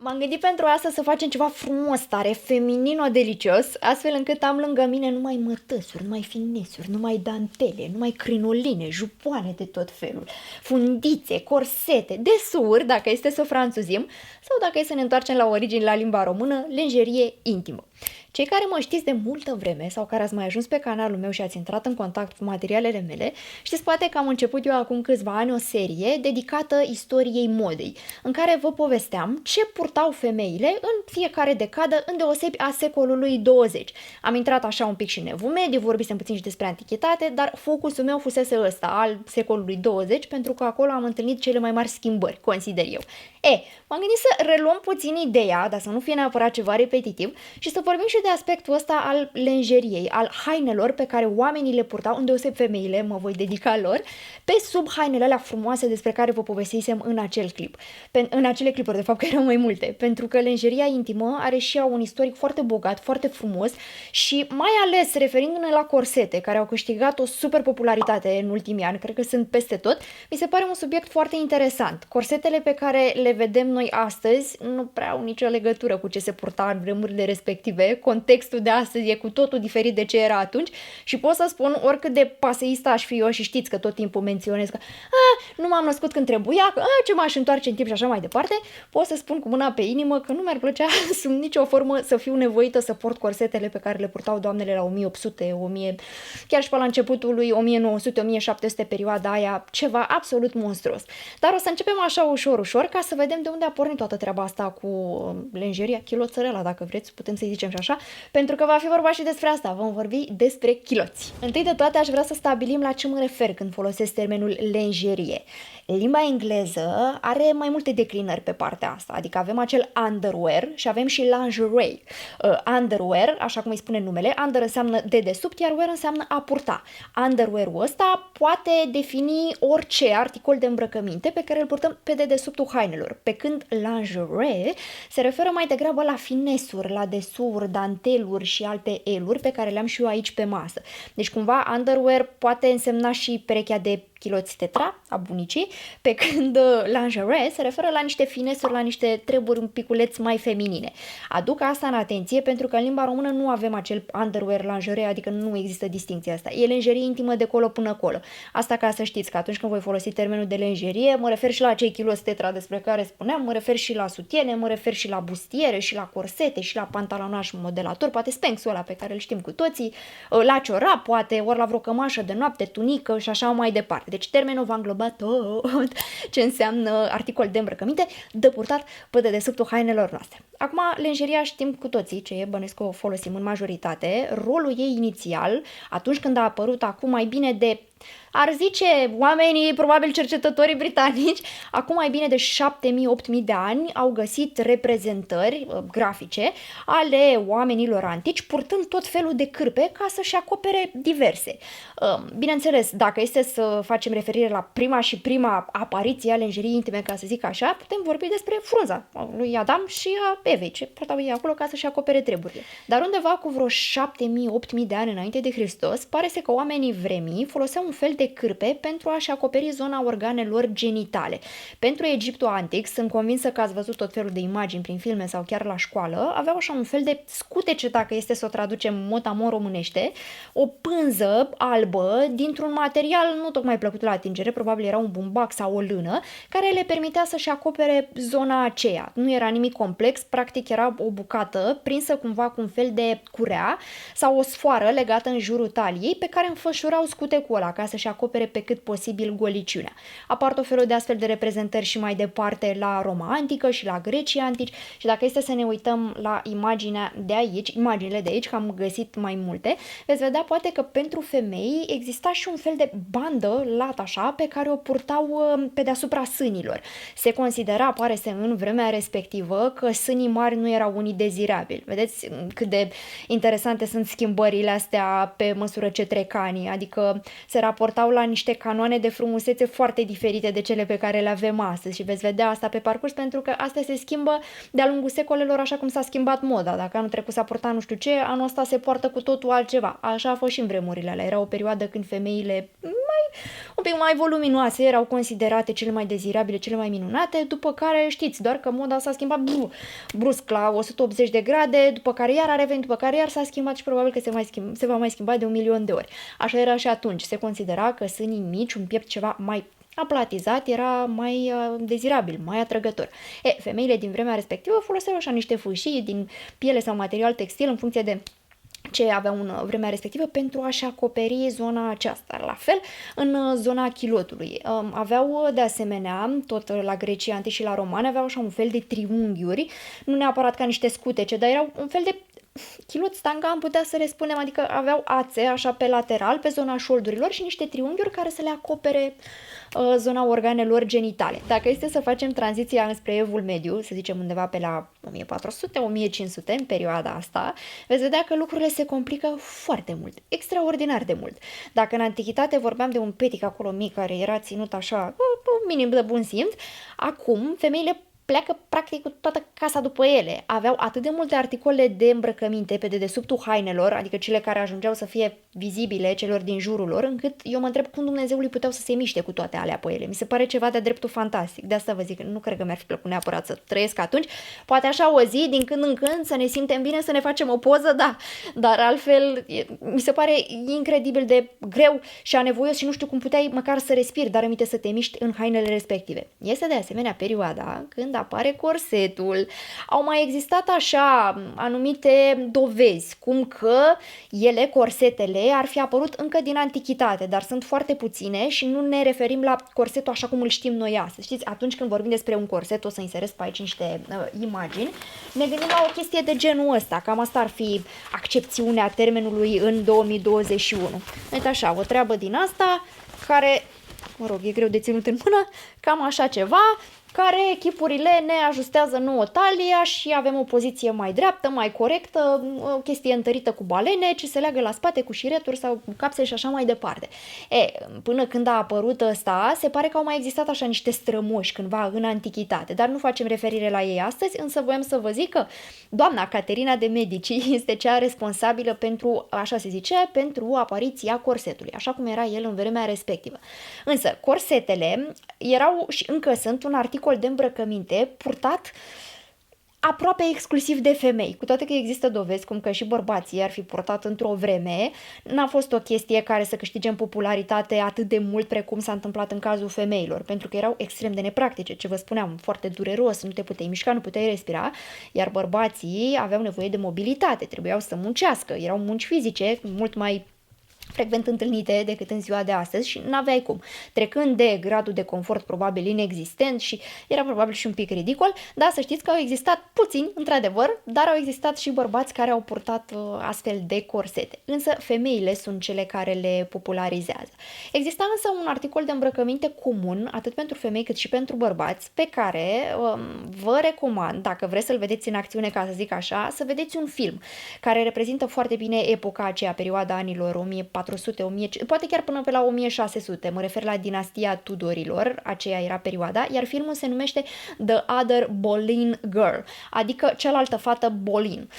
M-am gândit pentru asta să facem ceva frumos, tare, feminino-delicios, astfel încât am lângă mine numai mătăsuri, numai finesuri, numai dantele, numai crinoline, jupoane de tot felul, fundițe, corsete, desuri, dacă este să o franțuzim, sau dacă e să ne întoarcem la origini, la limba română, lenjerie intimă. Cei care mă știți de multă vreme sau care ați mai ajuns pe canalul meu și ați intrat în contact cu materialele mele, știți poate că am început eu acum câțiva ani o serie dedicată istoriei modei, în care vă povesteam ce purtau femeile în fiecare decadă, îndeosebi a secolului 20. Am intrat așa un pic și în Evul Mediu, vorbisem puțin și despre antichitate, dar focusul meu fusese ăsta, al secolului 20, pentru că acolo am întâlnit cele mai mari schimbări, consider eu. M-am gândit să reluăm puțin ideea, dar să nu fie neapărat ceva repetitiv, și să vorbim și de aspectul ăsta al lenjeriei, al hainelor pe care oamenii le purtau, îndeoseb femeile, mă voi dedica lor, pe sub hainele alea frumoase despre care vă povestisem în acel clip. În acele clipuri, de fapt, că erau mai multe, pentru că lenjeria intimă are și ea un istoric foarte bogat, foarte frumos și mai ales referindu-ne la corsete, care au câștigat o super popularitate în ultimii ani, cred că sunt peste tot, mi se pare un subiect foarte interesant. Corsetele pe care le vedem noi astăzi nu prea au nicio legătură cu ce se purta în vremurile respective. Contextul de astăzi e cu totul diferit de ce era atunci și pot să spun, oricât de paseistă aș fi eu, și știți că tot timpul menționez că nu m-am născut când trebuia, că ce m-aș întoarce în timp și așa mai departe, pot să spun cu mâna pe inimă că nu mi-ar plăcea sub nicio formă să fiu nevoită să port corsetele pe care le purtau doamnele la 1800, 1000, chiar și pe la începutul lui 1900, 1700, perioada aia, ceva absolut monstruos. Dar o să începem așa ușor, ușor, ca să vedem de unde a pornit toată treaba asta cu lenjeria, chiloțărela, dacă vreți, putem să-i zicem și așa, pentru că va fi vorba și despre asta, vom vorbi despre chiloți. Întâi de toate aș vrea să stabilim la ce mă refer când folosesc termenul lenjerie. Limba engleză are mai multe declinări pe partea asta, adică avem acel underwear și avem și lingerie. Underwear, așa cum îi spune numele, under înseamnă dedesubt, iar wear înseamnă a purta. Underwear-ul ăsta poate defini orice articol de îmbrăcăminte pe care îl purtăm pe dedesubtul hainelor, pe când lingerie se referă mai degrabă la finesuri, la desuri, danteluri și alte eluri pe care le-am și eu aici pe masă. Deci cumva underwear poate însemna și perechea de chiloți tetra a bunicii, pe când lingerie se referă la niște finesuri, la niște treburi un piculeț mai feminine. Aduc asta în atenție pentru că în limba română nu avem acel underwear, lingerie, adică nu există distinția asta. E lenjerie intimă de colo până colo. Asta ca să știți că atunci când voi folosi termenul de lenjerie, mă refer și la acei chiloți tetra despre care spuneam, mă refer și la sutiene, mă refer și la bustiere, și la corsete, și la pantalonaș modelator, poate Spanx-ul ăla pe care îl știm cu toții, la ciorap, poate, ori la vreo cămașă de noapte, tunică și așa mai departe. Deci termenul va îngloba tot ce înseamnă articol de îmbrăcăminte de purtat pe dedesubtul hainelor noastre. Acum, lenjeria știm cu toții ce e, bănesc că o folosim în majoritate. Rolul ei inițial, atunci când a apărut acum mai bine de, ar zice oamenii, probabil cercetătorii britanici, acum mai bine de 7.000-8.000 de ani au găsit reprezentări grafice ale oamenilor antici purtând tot felul de cârpe ca să-și acopere diverse. Bineînțeles, dacă este să facem referire la prima apariție a lenjeriei intime, ca să zic așa, putem vorbi despre frunza lui Adam și a Evei, ce purtau ei acolo ca să-și acopere treburile. Dar undeva cu vreo 7.000-8.000 de ani înainte de Hristos, pare să că oamenii vremii foloseau un fel de cârpe pentru a-și acoperi zona organelor genitale. Pentru Egiptul antic, sunt convinsă că ați văzut tot felul de imagini prin filme sau chiar la școală, aveau așa un fel de scutece, dacă este să o traducem mot-a-mot românește, o pânză albă dintr-un material nu tocmai plăcut la atingere, probabil era un bumbac sau o lână, care le permitea să-și acopere zona aceea. Nu era nimic complex, practic era o bucată prinsă cumva cu un fel de curea sau o sfoară legată în jurul taliei pe care înfășurau scutecul ăla ca să-și acopere pe cât posibil goliciunea. Apar tot felul de astfel de reprezentări și mai departe la Roma antică și la Grecii antici și dacă este să ne uităm la imaginile de aici, că am găsit mai multe, veți vedea poate că pentru femei exista și un fel de bandă lat așa pe care o purtau pe deasupra sânilor. Se considera, pare să în vremea respectivă, că sânii mari nu erau unii dezirabili. Vedeți cât de interesante sunt schimbările astea pe măsură ce trec anii, adică se raporta raportau la niște canoane de frumusețe foarte diferite de cele pe care le avem astăzi și veți vedea asta pe parcurs, pentru că astea se schimbă de-a lungul secolelor, așa cum s-a schimbat moda. Dacă anul trecut s-a purtat nu știu ce, anul ăsta se poartă cu totul altceva. Așa a fost și în vremurile alea. Era o perioadă când femeile un pic mai voluminoase erau considerate cele mai dezirabile, cele mai minunate, după care știți, doar că moda s-a schimbat brusc la 180 de grade, după care iar a revenit, după care iar s-a schimbat și probabil că se va mai schimba de 1.000.000 de ori. Așa era și atunci. Se considera că sânii mici, un piept ceva mai aplatizat, era mai dezirabil, mai atrăgător. Femeile din vremea respectivă foloseau așa niște fâșii din piele sau material textil în funcție de ce aveau în vremea respectivă pentru a-și acoperi zona aceasta. La fel, în zona chilotului. Aveau de asemenea, tot la grecii antici și la romani, aveau așa un fel de triunghiuri, nu neapărat ca niște scutece, dar erau un fel de chilot stanga, am putea să le spunem, adică aveau ațe așa pe lateral, pe zona șoldurilor și niște triunghiuri care să le acopere zona organelor genitale. Dacă este să facem tranziția înspre Evul Mediu, să zicem undeva pe la 1400-1500 în perioada asta, veți vedea că lucrurile se complică foarte mult, extraordinar de mult. Dacă în antichitate vorbeam de un petic acolo mic care era ținut așa, minim de bun simț, acum femeile pleacă practic cu toată casa după ele. Aveau atât de multe articole de îmbrăcăminte pe dedesubtul hainelor, adică cele care ajungeau să fie vizibile celor din jurul lor, încât eu mă întreb cum Dumnezeului puteau să se miște cu toate alea pe ele. Mi se pare ceva de-a dreptul fantastic. De asta vă zic, nu cred că mi-ar fi plăcut neapărat să trăiesc atunci. Poate așa o zi, din când în când, să ne simtem bine, să ne facem o poză, da. Dar altfel, mi se pare incredibil de greu și anevoios și nu știu cum puteai măcar să respiri, dar aminte să te miști în hainele respective. Este de asemenea perioada când apare corsetul. Au mai existat așa anumite dovezi, cum că ele, corsetele, ar fi apărut încă din antichitate, dar sunt foarte puține și nu ne referim la corsetul așa cum îl știm noi astăzi. Știți, atunci când vorbim despre un corset, o să inserez pe aici niște imagini, ne gândim la o chestie de genul ăsta, cam asta ar fi accepțiunea termenului în 2021. Uite așa, o treabă din asta, care, mă rog, e greu de ținut în mână, cam așa ceva, care chipurile ne ajustează nouă talia și avem o poziție mai dreaptă, mai corectă, o chestie întărită cu balene, ce se leagă la spate cu șireturi sau cu capsele și așa mai departe. Până când a apărut ăsta, se pare că au mai existat așa niște strămoși cândva în antichitate, dar nu facem referire la ei astăzi, însă voiam să vă zic că doamna Caterina de Medici este cea responsabilă pentru, așa se zice, pentru apariția corsetului, așa cum era el în vremea respectivă. Însă, corsetele erau și încă sunt un articol de îmbrăcăminte purtat aproape exclusiv de femei, cu toate că există dovezi cum că și bărbații ar fi purtat într-o vreme, n-a fost o chestie care să câștige în popularitate atât de mult precum s-a întâmplat în cazul femeilor, pentru că erau extrem de nepractice, ce vă spuneam, foarte dureros, nu te puteai mișca, nu puteai respira, iar bărbații aveau nevoie de mobilitate, trebuiau să muncească, erau munci fizice mult mai frecvent întâlnite decât în ziua de astăzi și n-aveai cum. Trecând de gradul de confort probabil inexistent și era probabil și un pic ridicol, dar să știți că au existat puțini, într-adevăr, dar au existat și bărbați care au purtat astfel de corsete. Însă femeile sunt cele care le popularizează. Exista însă un articol de îmbrăcăminte comun, atât pentru femei cât și pentru bărbați, pe care vă recomand, dacă vreți să-l vedeți în acțiune, ca să zic așa, să vedeți un film care reprezintă foarte bine epoca aceea, perioada anilor 1400, 1500, poate chiar până pe la 1600, mă refer la dinastia Tudorilor, aceea era perioada, iar filmul se numește The Other Boleyn Girl, adică cealaltă fată Boleyn.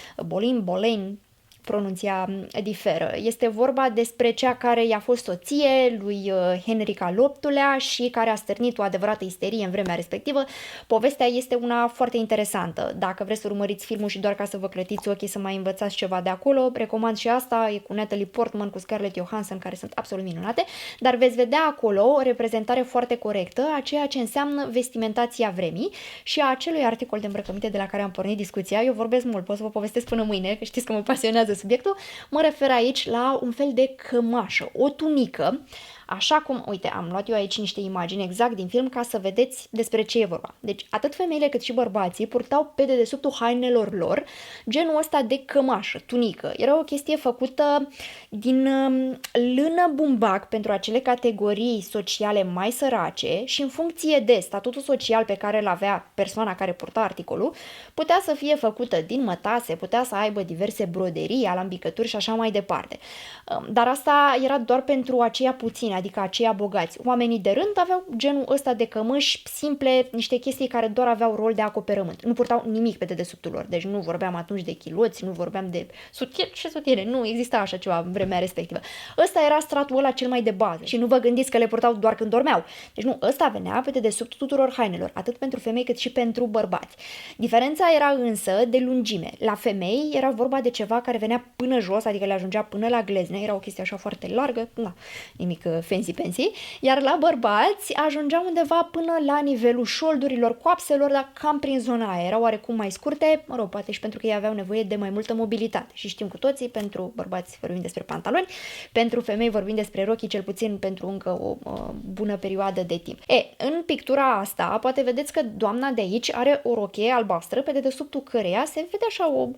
Boleyn, pronunția diferă. Este vorba despre cea care i-a fost soție lui Henric al VIII-lea și care a stârnit o adevărată isterie în vremea respectivă. Povestea este una foarte interesantă. Dacă vreți să urmăriți filmul și doar ca să vă clătiți ochii să mai învățați ceva de acolo, recomand și asta, e cu Natalie Portman, cu Scarlett Johansson, care sunt absolut minunate, dar veți vedea acolo o reprezentare foarte corectă a ceea ce înseamnă vestimentația vremii și a acelui articol de îmbrăcăminte de la care am pornit discuția. Eu vorbesc mult, pot să vă povestesc până mâine, că știți că mă pasionează subiectul, mă refer aici la un fel de cămașă, o tunică, așa cum, uite, am luat eu aici niște imagini exact din film ca să vedeți despre ce e vorba. Deci, atât femeile cât și bărbații purtau pe dedesubtul hainelor lor genul ăsta de cămașă, tunică. Era o chestie făcută din lână bumbac pentru acele categorii sociale mai sărace și în funcție de statutul social pe care îl avea persoana care purta articolul, putea să fie făcută din mătase, putea să aibă diverse broderii, alambicături și așa mai departe. Dar asta era doar pentru aceia puțini, adică aceia bogați. Oamenii de rând aveau genul ăsta de cămăși simple, niște chestii care doar aveau rol de acoperământ. Nu purtau nimic pe dedesubtul lor, deci nu vorbeam atunci de chiloți, nu vorbeam de sutiene, ce sutiene, nu exista așa ceva în vremea respectivă. Ăsta era stratul ăla cel mai de bază și nu vă gândiți că le purtau doar când dormeau. Deci nu, ăsta venea pe dedesubt tuturor hainelor, atât pentru femei cât și pentru bărbați. Diferența era însă de lungime. La femei era vorba de ceva care venea până jos, adică le ajungea până la glezne, era o chestie așa foarte largă, na, nimic fancy-pensy, iar la bărbați ajungea undeva până la nivelul șoldurilor, coapselor, dar cam prin zona aia. Erau oarecum mai scurte, mă rog, poate și pentru că ei aveau nevoie de mai multă mobilitate. Și știm cu toții, pentru bărbați vorbim despre pantaloni, pentru femei vorbim despre rochii, cel puțin pentru încă o bună perioadă de timp. În pictura asta, poate vedeți că doamna de aici are o rochie albastră, pe dedesubtul căreia se vede așa o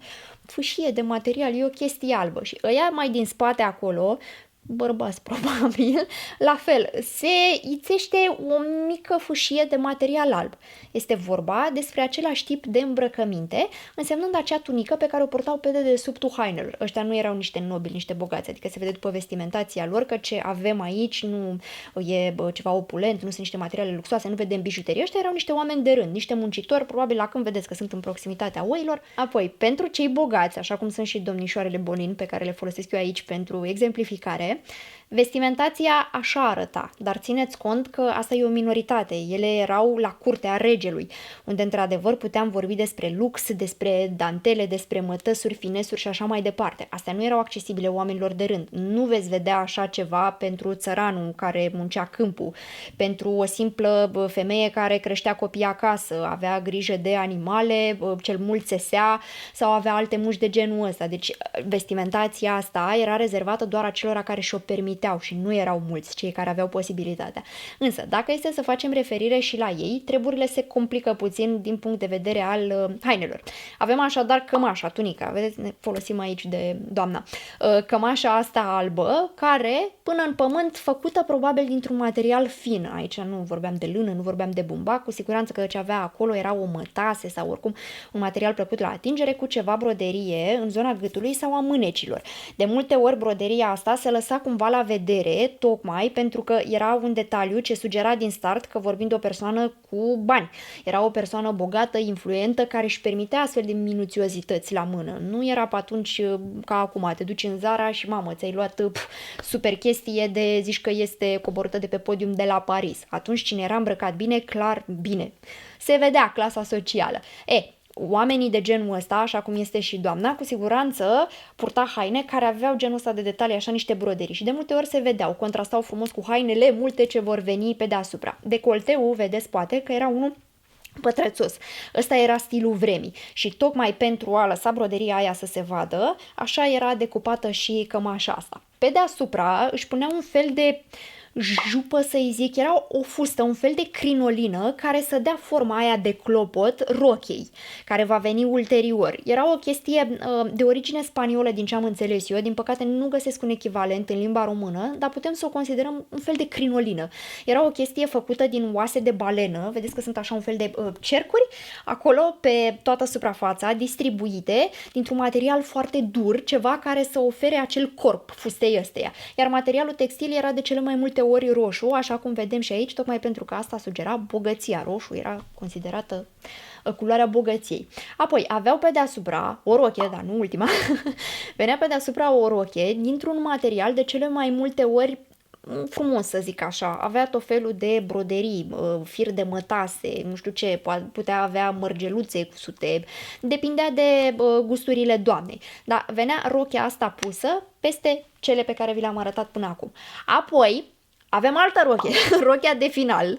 fâșie de material, e o chestie albă și ăia mai din spate acolo, bărbați probabil, la fel, se ițește o mică fâșie de material alb. Este vorba despre același tip de îmbrăcăminte, însemnând acea tunică pe care o purtau pe dedesubtul hainelor. Ăștia nu erau niște nobili, niște bogați, adică se vede după vestimentația lor că ce avem aici nu e ceva opulent, nu sunt niște materiale luxoase, nu vedem bijuterie. Ăștia erau niște oameni de rând, niște muncitori, probabil la când vedeți că sunt în proximitatea oilor. Apoi, pentru cei bogați, așa cum sunt și domnișoarele Bonin, pe care le folosesc eu aici pentru exemplificare, vestimentația așa arăta, dar țineți cont că asta e o minoritate. Ele erau la curtea regelui, unde într-adevăr puteam vorbi despre lux, despre dantele, despre mătăsuri, finesuri și așa mai departe. Astea nu erau accesibile oamenilor de rând. Nu veți vedea așa ceva pentru țăranul care muncea câmpul, pentru o simplă femeie care creștea copii acasă, avea grijă de animale, cel mult țesea sau avea alte muși de genul ăsta. Deci vestimentația asta era rezervată doar acelora care și-o permiteau și nu erau mulți cei care aveau posibilitatea. Însă, dacă este să facem referire și la ei, treburile se complică puțin din punct de vedere al hainelor. Avem așadar cămașa, tunica, vedeți, ne folosim aici de doamna, cămașa asta albă, care până în pământ, făcută probabil dintr-un material fin. Aici nu vorbeam de lână, nu vorbeam de bumbac, cu siguranță că ce avea acolo era o mătase sau oricum un material plăcut la atingere cu ceva broderie în zona gâtului sau a mânecilor. De multe ori broderia asta se lăsa cumva la vedere, tocmai pentru că era un detaliu ce sugera din start că vorbim de o persoană cu bani. Era o persoană bogată, influentă, care își permitea astfel de minuțiozități la mână. Nu era pe atunci ca acum, te duci în Zara și mamă, ți-ai luat super chestie de zici că este coborâtă de pe podium de la Paris. Atunci cine era îmbrăcat bine, clar bine. Se vedea clasa socială. Oamenii de genul ăsta, așa cum este și doamna, cu siguranță purta haine care aveau genul ăsta de detalii, așa niște broderii și de multe ori se vedeau, contrastau frumos cu hainele multe ce vor veni pe deasupra. Decolteul, vedeți poate că era unul pătrățos. Ăsta era stilul vremii și tocmai pentru a lăsa broderia aia să se vadă, așa era decupată și cămașa asta. Pe deasupra își punea un fel de jupă, să-i zic, era o fustă, un fel de crinolină care să dea forma aia de clopot rochei, care va veni ulterior. Era o chestie de origine spaniolă, din ce am înțeles eu, din păcate nu găsesc un echivalent în limba română, dar putem să o considerăm un fel de crinolină. Era o chestie făcută din oase de balenă, vedeți că sunt așa un fel de cercuri, acolo pe toată suprafața, distribuite dintr-un material foarte dur, ceva care să ofere acel corp fustei ăsteia. Iar materialul textil era de cele mai multe ori roșu, așa cum vedem și aici, tocmai pentru că asta sugera bogăția. Roșu era considerată culoarea bogăției. Apoi, aveau pe deasupra o rochie, dar nu ultima, venea pe deasupra o rochie dintr-un material de cele mai multe ori frumos, să zic așa. Avea tot felul de broderii, fir de mătase, nu știu ce, putea avea mărgeluțe cusute, depindea de gusturile doamnei. Dar venea rochia asta pusă peste cele pe care vi le-am arătat până acum. Apoi, avem altă rochie, rochia de final,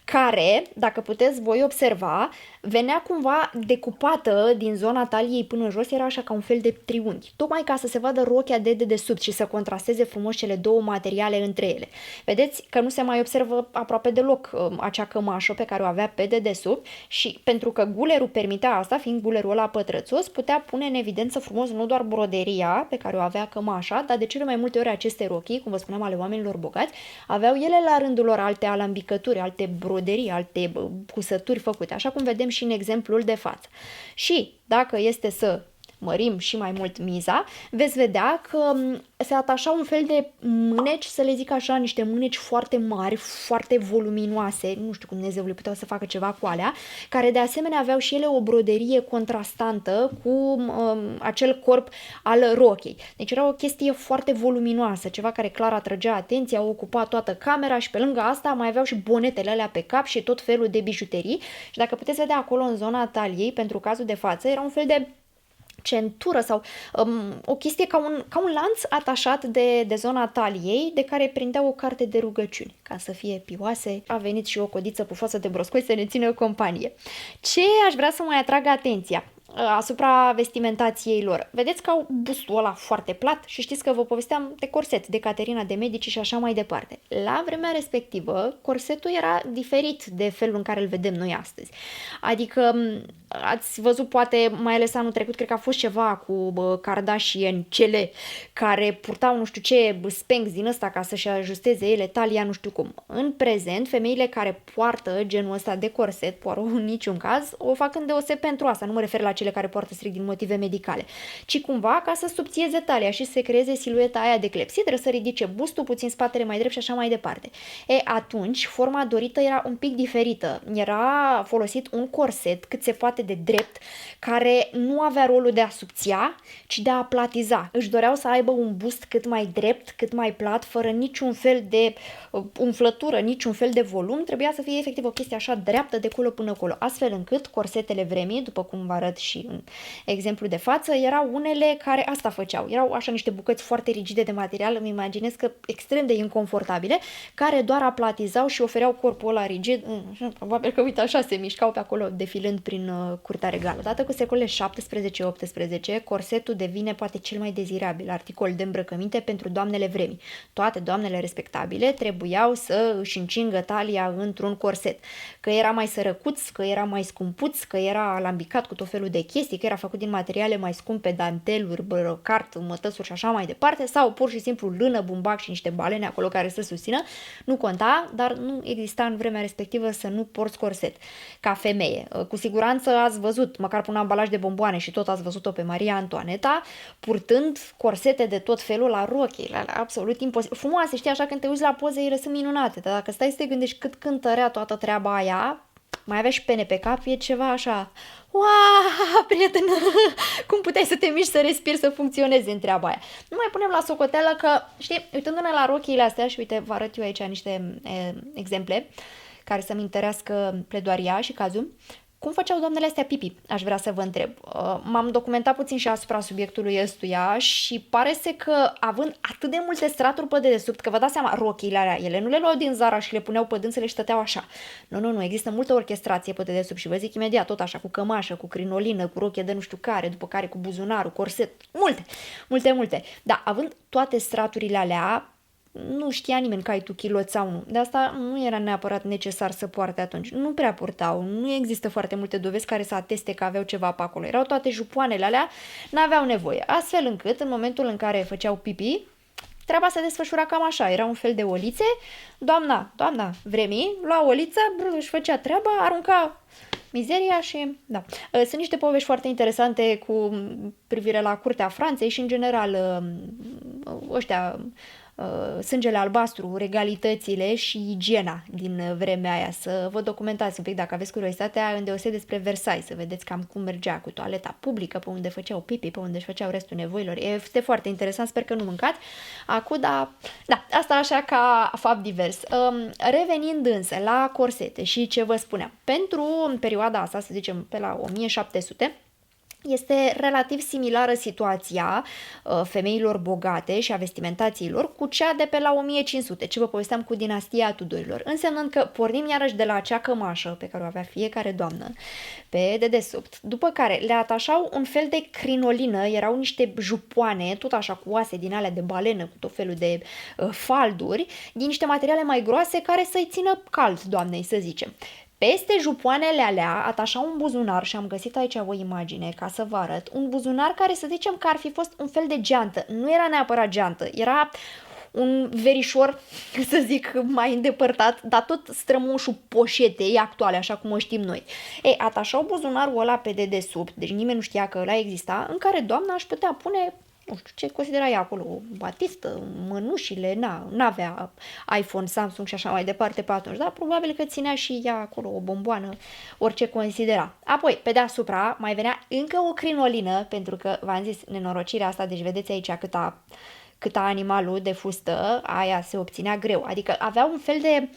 care, dacă puteți voi observa, venea cumva decupată din zona taliei până jos, era așa ca un fel de triunghi, tocmai ca să se vadă rochia de dedesubt și să contrasteze frumos cele două materiale între ele. Vedeți că nu se mai observă aproape deloc acea cămașă pe care o avea pe dedesubt și pentru că gulerul permitea asta, fiind gulerul ăla pătrățos, putea pune în evidență frumos nu doar broderia pe care o avea cămașa, dar de cele mai multe ori aceste rochii, cum vă spuneam, ale oamenilor bogați, aveau ele la rândul lor alte alambicături, alte broderii, alte cusături făcute, așa cum vedem și în exemplul de față. Și dacă este să mărim și mai mult miza, veți vedea că se atașau un fel de mâneci, să le zic așa, niște mâneci foarte mari, foarte voluminoase, nu știu cum Dumnezeu le puteau să facă ceva cu alea, care de asemenea aveau și ele o broderie contrastantă cu acel corp al rochei. Deci era o chestie foarte voluminoasă, ceva care clar atrăgea atenția, ocupa toată camera și pe lângă asta mai aveau și bonetele alea pe cap și tot felul de bijuterii. Și dacă puteți vedea acolo în zona taliei, pentru cazul de față, era un fel de centură sau o chestie ca un lanț atașat de zona taliei, de care prindea o carte de rugăciuni. Ca să fie pioase, a venit și o codiță pufoasă de broscoi să ne țină companie. Ce aș vrea să mai atrag atenția asupra vestimentației lor? Vedeți că au bustul ăla foarte plat și știți că vă povesteam de corset, de Caterina de Medici și așa mai departe. La vremea respectivă, corsetul era diferit de felul în care îl vedem noi astăzi. Adică ați văzut poate, mai ales anul trecut, cred că a fost ceva cu Kardashian, cele care purtau nu știu ce spanks din ăsta ca să-și ajusteze ele talia, nu știu cum. În prezent, femeile care poartă genul ăsta de corset, Poirot în niciun caz, o fac îndeoseb pentru asta. Nu mă refer la cele care poartă strict din motive medicale, ci cumva ca să subțieze talia și să se creeze silueta aia de clepsidră, să ridice bustul, puțin spatele mai drept și așa mai departe. Atunci, forma dorită era un pic diferită. Era folosit un corset cât se poate de drept, care nu avea rolul de a subția, ci de a platiza. Își doreau să aibă un bust cât mai drept, cât mai plat, fără niciun fel de umflătură, niciun fel de volum. Trebuia să fie efectiv o chestie așa dreaptă de colo până colo, astfel încât corsetele vremii, după cum vă arăt și în exemplu de față, erau unele care asta făceau. Erau așa niște bucăți foarte rigide de material, îmi imaginez că extrem de inconfortabile, care doar aplatizau și ofereau corpul ăla rigid. Probabil că, uite, așa se mișcau pe acolo, defilând prin curtea regală. Odată cu secolele 17-18, corsetul devine poate cel mai dezirabil articol de îmbrăcăminte pentru doamnele vremii. Toate doamnele respectabile trebuiau să își încingă talia într-un corset. Că era mai sărăcuț, că era mai scumpuț, că era alambicat cu tot felul de chestii, că era făcut din materiale mai scumpe, danteluri, brocart, mătăsuri și așa mai departe, sau pur și simplu lână, bumbac și niște balene acolo care să susțină, nu conta, dar nu exista în vremea respectivă să nu porți corset ca femeie. Cu siguranță ați văzut, măcar pe un ambalaj de bomboane și tot ați văzut-o pe Maria Antoaneta, purtând corsete de tot felul la rochii, la absolut imposibil. Frumoase, știi, așa când te uiți la poze, ele sunt minunate, dar dacă stai să te gândești cât cântărea toată treaba aia, mai avea și pene pe cap, e ceva așa, uaa, prietenă, cum puteai să te miști, să respiri, să funcționeze în treaba aia. Nu mai punem la socoteală că, știi, uitându-ne la rochiile astea și uite, vă arăt eu aici niște exemple care să-mi întărească pledoaria și cazul. Cum făceau doamnele astea pipi? Aș vrea să vă întreb. M-am documentat puțin și asupra subiectului ăstuia și pare că având atât de multe straturi pe dedesubt, că vă dați seama, rochiile alea, ele nu le luau din Zara și le puneau pe dânsele și stăteau așa. Nu, există multă orchestrație pe dedesubt și vă zic imediat, tot așa, cu cămașă, cu crinolină, cu rochie de nu știu care, după care cu buzunarul, corset, multe. Da, având toate straturile alea, nu știa nimeni că ai tu kilot sau nu. De asta nu era neapărat necesar să poarte atunci. Nu prea purtau. Nu există foarte multe dovezi care să ateste că aveau ceva pe acolo. Erau toate jupoanele alea, n-aveau nevoie. Astfel încât, în momentul în care făceau pipi, treaba se desfășura cam așa. Era un fel de olițe. Doamna vremii, lua oliță, își făcea treaba, arunca mizeria și... Da. Sunt niște povești foarte interesante cu privire la curtea Franței și, în general, ăștia... sângele albastru, regalitățile și igiena din vremea aia. Să vă documentați un pic, dacă aveți curiozitatea, îndeoseb despre Versailles, să vedeți cam cum mergea cu toaleta publică, pe unde făceau pipi, pe unde își făceau restul nevoilor. Este foarte interesant, sper că nu mâncați. Acum, da, asta așa ca fapt divers. Revenind însă la corsete și ce vă spuneam, pentru perioada asta, să zicem pe la 1700, este relativ similară situația femeilor bogate și a vestimentațiilor cu cea de pe la 1500, ce vă povesteam cu dinastia Tudorilor, însemnând că pornim iarăși de la acea cămașă pe care o avea fiecare doamnă pe dedesubt, după care le atașau un fel de crinolină, erau niște jupoane, tot așa cu oase din alea de balenă, cu tot felul de falduri, din niște materiale mai groase care să-i țină cald doamnei, să zicem. Peste jupoanele alea atașa un buzunar și am găsit aici o imagine ca să vă arăt. Un buzunar care să zicem că ar fi fost un fel de geantă. Nu era neapărat geantă, era un verișor, să zic, mai îndepărtat, dar tot strămoșul poșetei actuale, așa cum o știm noi. Ei, atașau buzunarul ăla pe dedesubt, deci nimeni nu știa că ăla exista, în care doamna își putea pune, nu știu ce considera ea acolo, o batistă, mănușile, n-avea iPhone, Samsung și așa mai departe pe atunci, dar probabil că ținea și ea acolo o bomboană, orice considera. Apoi, pe deasupra, mai venea încă o crinolină, pentru că, v-am zis, nenorocirea asta, deci vedeți aici câta animalul de fustă, aia se obținea greu. Adică avea un fel de...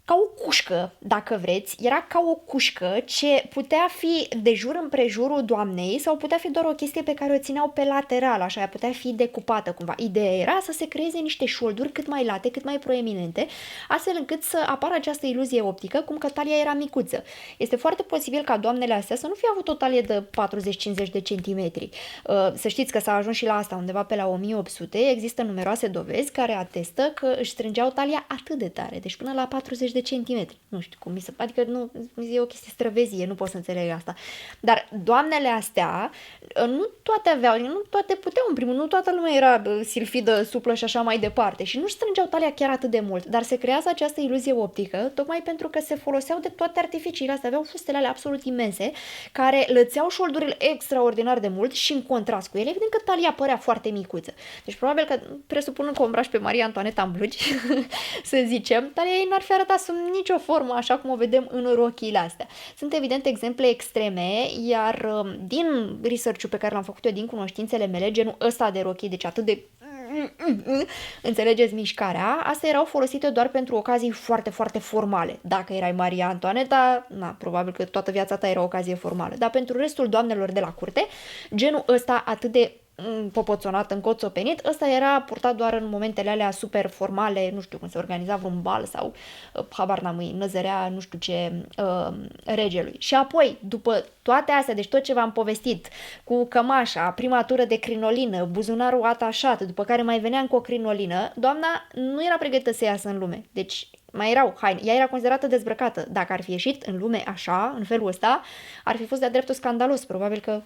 ca o cușcă, dacă vreți, era ca o cușcă ce putea fi de jur împrejurul doamnei sau putea fi doar o chestie pe care o țineau pe lateral, așa, ea putea fi decupată cumva. Ideea era să se creeze niște șolduri cât mai late, cât mai proeminente, astfel încât să apară această iluzie optică, cum că talia era micuță. Este foarte posibil ca doamnele astea să nu fie avut o talie de 40-50 de centimetri. Să știți că s-a ajuns și la asta, undeva pe la 1800, există numeroase dovezi care atestă că își strângeau talia atât de tare, deci până la 40 de centimetri. Nu știu cum mi se... Adică nu, e o chestie străvezie, nu pot să înțeleg asta. Dar doamnele astea, nu toate aveau, nu toate puteau, în primul, nu toată lumea era silfidă, suplă și așa mai departe și nu strângeau talia chiar atât de mult, dar se creează această iluzie optică tocmai pentru că se foloseau de toate artificiile astea, aveau fustele alea absolut imense care lățeau șoldurile extraordinar de mult și în contrast cu ele, evident că talia părea foarte micuță. Deci probabil că, presupunând că o îmbraci pe Maria Antoaneta în blugi, să zicem, talia ei n-ar fi arătat sub nicio formă așa cum o vedem în rochiile astea. Sunt evident exemple extreme, iar din research-ul pe care l-am făcut eu, din cunoștințele mele, genul ăsta de rochii, deci atât de înțelegeți mișcarea, astea erau folosite doar pentru ocazii foarte, foarte formale. Dacă erai Maria Antoaneta, probabil că toată viața ta era o ocazie formală, dar pentru restul doamnelor de la curte, genul ăsta atât de popoțonat, încoțopenit, ăsta era purtat doar în momentele alea super formale, nu știu, când se organiza vreun bal sau habar n-am, năzărea, nu știu ce, regelui. Și apoi, după toate astea, deci tot ce v-am povestit, cu cămașa, prima tură de crinolină, buzunarul atașat, după care mai venea încă o crinolină, doamna nu era pregătită să iasă în lume. Deci mai erau haine. Ea era considerată dezbrăcată. Dacă ar fi ieșit în lume așa, în felul ăsta, ar fi fost de-a dreptul scandalos. Probabil că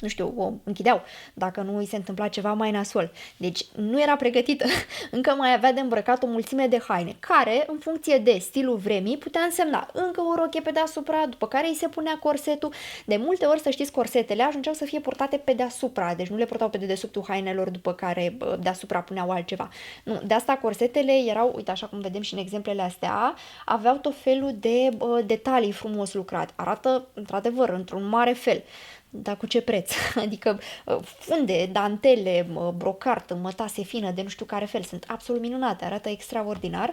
nu știu, o închideau dacă nu îi se întâmpla ceva mai nasol. Deci nu era pregătită, încă mai avea de îmbrăcat o mulțime de haine, care, în funcție de stilul vremii, putea însemna încă o rochie pe deasupra, după care îi se punea corsetul. De multe ori, să știți, corsetele ajungeau să fie purtate pe deasupra, deci nu le purtau pe dedesubtul hainelor, după care deasupra puneau altceva. Nu, de asta corsetele erau, uite, așa cum vedem și în exemplele astea, aveau tot felul de detalii frumos lucrat. Arată, într-adevăr, într-un mare fel. Dar cu ce preț? Adică funde, dantele, brocart, mătase fină de nu știu care fel. Sunt absolut minunate, arată extraordinar.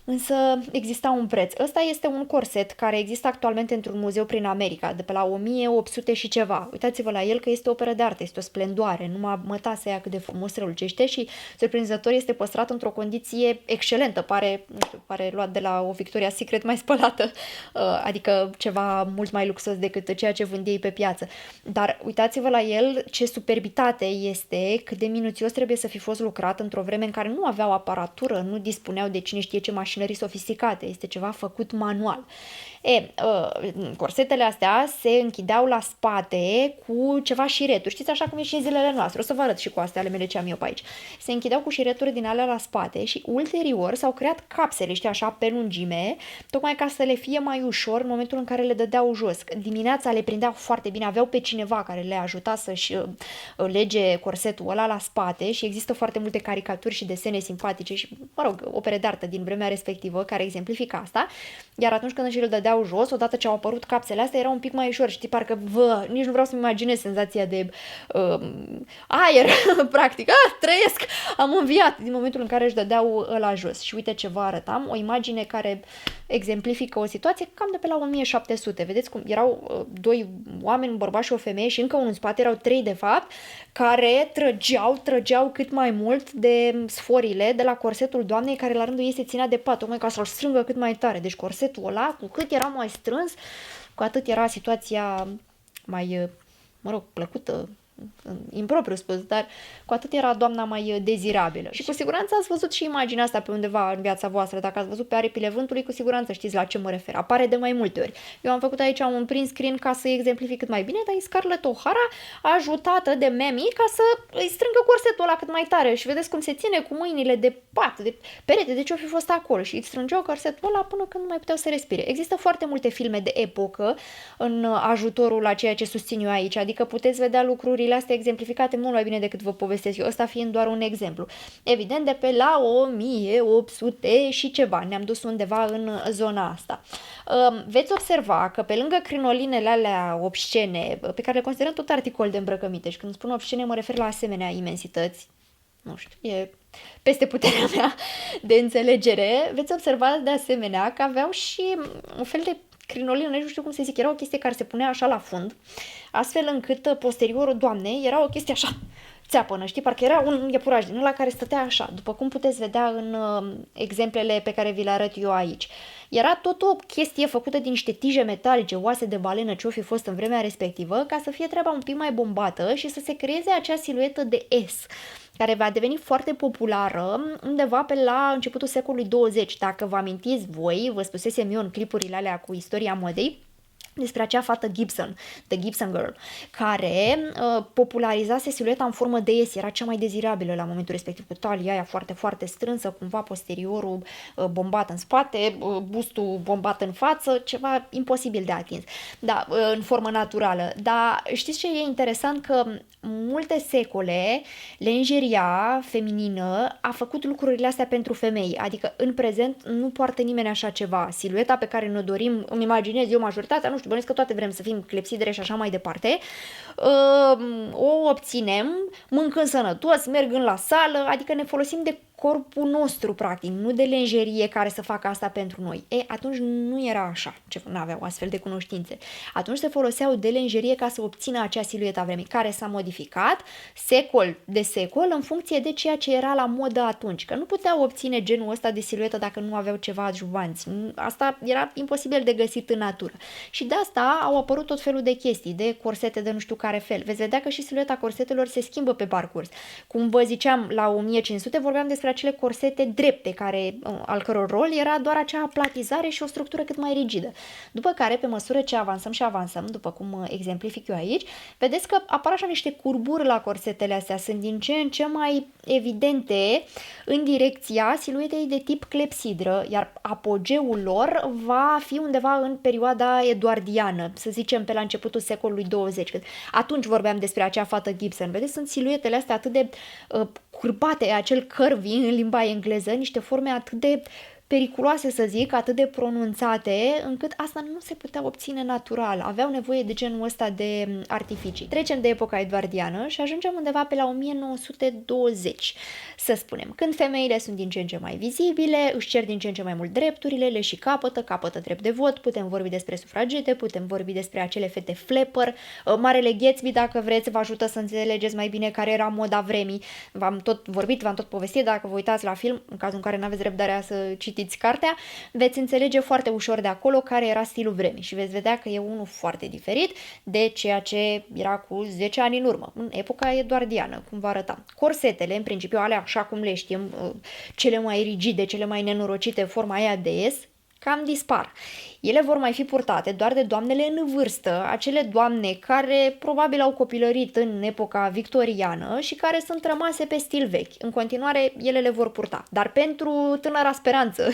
Însă exista un preț. Ăsta este un corset care există actualmente într-un muzeu prin America, de pe la 1800 și ceva. Uitați-vă la el că este o operă de artă, este o splendoare, numai mătase aia cât de frumos strălucește și surprinzător este păstrat într-o condiție excelentă, pare, nu știu, pare luat de la o Victoria's Secret mai spălată, adică ceva mult mai luxos decât ceea ce vândeai pe piață. Dar uitați-vă la el ce superbitate este, cât de minuțios trebuie să fi fost lucrat într-o vreme în care nu aveau aparatură, nu dispuneau de cine știe ce mașinării sofisticate, este ceva făcut manual. Corsetele astea se închideau la spate cu ceva șireturi. Știți, așa cum e și în zilele noastre. O să vă arăt și cu astea ale mele ce am eu pe aici. Se închideau cu șireturi din alea la spate și ulterior s-au creat capsele, știi, așa pe lungime, tocmai ca să le fie mai ușor în momentul în care le dădeau jos. Dimineața le prindeau foarte bine, aveau pe cineva care le ajuta să-și lege corsetul ăla la spate și există foarte multe caricaturi și desene simpatice și, mă rog, opere de artă din vremea respectivă care exemplifică asta. Iar atunci când își îl dădeau jos, odată ce au apărut capsele astea, era un pic mai ușor, știi, parcă, nici nu vreau să-mi imaginez senzația de aer, practic, trăiesc, am înviat din momentul în care își dădeau la jos. Și uite ce vă arătam, o imagine care exemplifică o situație cam de pe la 1700. Vedeți cum erau doi oameni, un bărbat și o femeie și încă unul în spate, erau trei de fapt, care trăgeau cât mai mult de sforile de la corsetul doamnei, care la rândul ei se ținea de pat, tocmai ca să-l strângă cât mai tare. Deci corsetul ăla, cu cât era mai strâns, cu atât era situația mai, mă rog, plăcută, impropriu spus, dar cu atât era doamna mai dezirabilă. Și cu siguranță ați văzut și imaginea asta pe undeva în viața voastră. Dacă ați văzut pe Aripile Vântului, cu siguranță știți la ce mă refer. Apare de mai multe ori. Eu am făcut aici un print screen ca să exemplific cât mai bine, dar e Scarlett O'Hara ajutată de Mamie ca să îi strângă corsetul ăla cât mai tare. Și vedeți cum se ține cu mâinile de pat, de perete, de ce-o fi fost acolo. Și îi strângeau corsetul ăla până când nu mai puteau să respire. Există foarte multe filme de epocă în ajutorul la ceea ce susțin eu aici. Adică puteți vedea lucrurile astea exemplificate mult mai bine decât vă povestesc eu. Ăsta fiind doar un exemplu. Evident, de pe la 1800 și ceva. Ne-am dus undeva în zona asta. Veți observa că pe lângă crinolinele alea obscene, pe care le considerăm tot articol de îmbrăcăminte, și când spun obscene mă refer la asemenea imensități, nu știu, e peste puterea mea de înțelegere, veți observa de asemenea că aveau și un fel de crinolină, nu știu cum să zic, era o chestie care se punea așa la fund, astfel încât posteriorul doamnei era o chestie așa, țeapănă, știi, parcă era un iepuraș din ăla care stătea așa, după cum puteți vedea în exemplele pe care vi le arăt eu aici. Era tot o chestie făcută din niște tije metalice, oase de balenă, ce-o fi fost în vremea respectivă, ca să fie treaba un pic mai bombată și să se creeze acea siluetă de S, care va deveni foarte populară undeva pe la începutul secolului 20. Dacă vă amintiți voi, vă spusesem eu în clipurile alea cu istoria modei, despre acea fată Gibson, The Gibson Girl, care popularizase silueta în formă de S, era cea mai dezirabilă la momentul respectiv, cu talia aia foarte, foarte strânsă, cumva posteriorul bombat în spate, bustul bombat în față, ceva imposibil de atins, da, în formă naturală. Dar știți ce e interesant? Că multe secole lenjeria feminină a făcut lucrurile astea pentru femei, adică în prezent nu poartă nimeni așa ceva. Silueta pe care ne dorim, îmi imaginez eu majoritatea, nu știu, bănuiesc că toate vrem să fim clepsidere și așa mai departe, o obținem mâncând sănătos, mergând la sală, adică ne folosim de corpul nostru, practic, nu de lenjerie care să facă asta pentru noi. Atunci nu era așa, nu aveau astfel de cunoștințe. Atunci se foloseau de lenjerie ca să obțină acea siluetă a vremii, care s-a modificat secol de secol în funcție de ceea ce era la modă atunci, că nu puteau obține genul ăsta de siluetă dacă nu aveau ceva adjuvanți. Asta era imposibil de găsit în natură. Și de asta au apărut tot felul de chestii, de corsete de nu știu care fel. Veți vedea că și silueta corsetelor se schimbă pe parcurs. Cum vă ziceam, la 1500 vorbeam despre acele corsete drepte, al căror rol era doar acea aplatizare și o structură cât mai rigidă. După care, pe măsură ce avansăm și avansăm, după cum exemplific eu aici, vedeți că apar așa niște curburi la corsetele astea, sunt din ce în ce mai evidente în direcția siluetei de tip clepsidră, iar apogeul lor va fi undeva în perioada eduardiană, să zicem pe la începutul secolului 20. Atunci vorbeam despre acea fată Gibson. Vedeți, sunt siluetele astea atât de curpate, acel curvy în limba engleză, niște forme atât de periculoase, să zic, atât de pronunțate, încât asta nu se putea obține natural. Aveau nevoie de genul ăsta de artificii. Trecem de epoca eduardiană și ajungem undeva pe la 1920, să spunem, când femeile sunt din ce în ce mai vizibile, își cer din ce în ce mai mult drepturile, le și capătă drept de vot, putem vorbi despre sufragete, putem vorbi despre acele fete flapper, Marele Gatsby, dacă vreți, vă ajută să înțelegeți mai bine care era moda vremii. V-am tot vorbit, v-am tot povestit, dacă vă uitați la film, în cazul în care nu aveți răbdarea să citiți cartea, veți înțelege foarte ușor de acolo care era stilul vremii și veți vedea că e unul foarte diferit de ceea ce era cu 10 ani în urmă, în epoca eduardiană, cum vă arătam. Corsetele, în principiu, alea așa cum le știm, cele mai rigide, cele mai nenorocite, forma aia de S, cam dispar. Ele vor mai fi purtate doar de doamnele în vârstă, acele doamne care probabil au copilărit în epoca victoriană și care sunt rămase pe stil vechi. În continuare, ele le vor purta. Dar pentru tânăra speranță,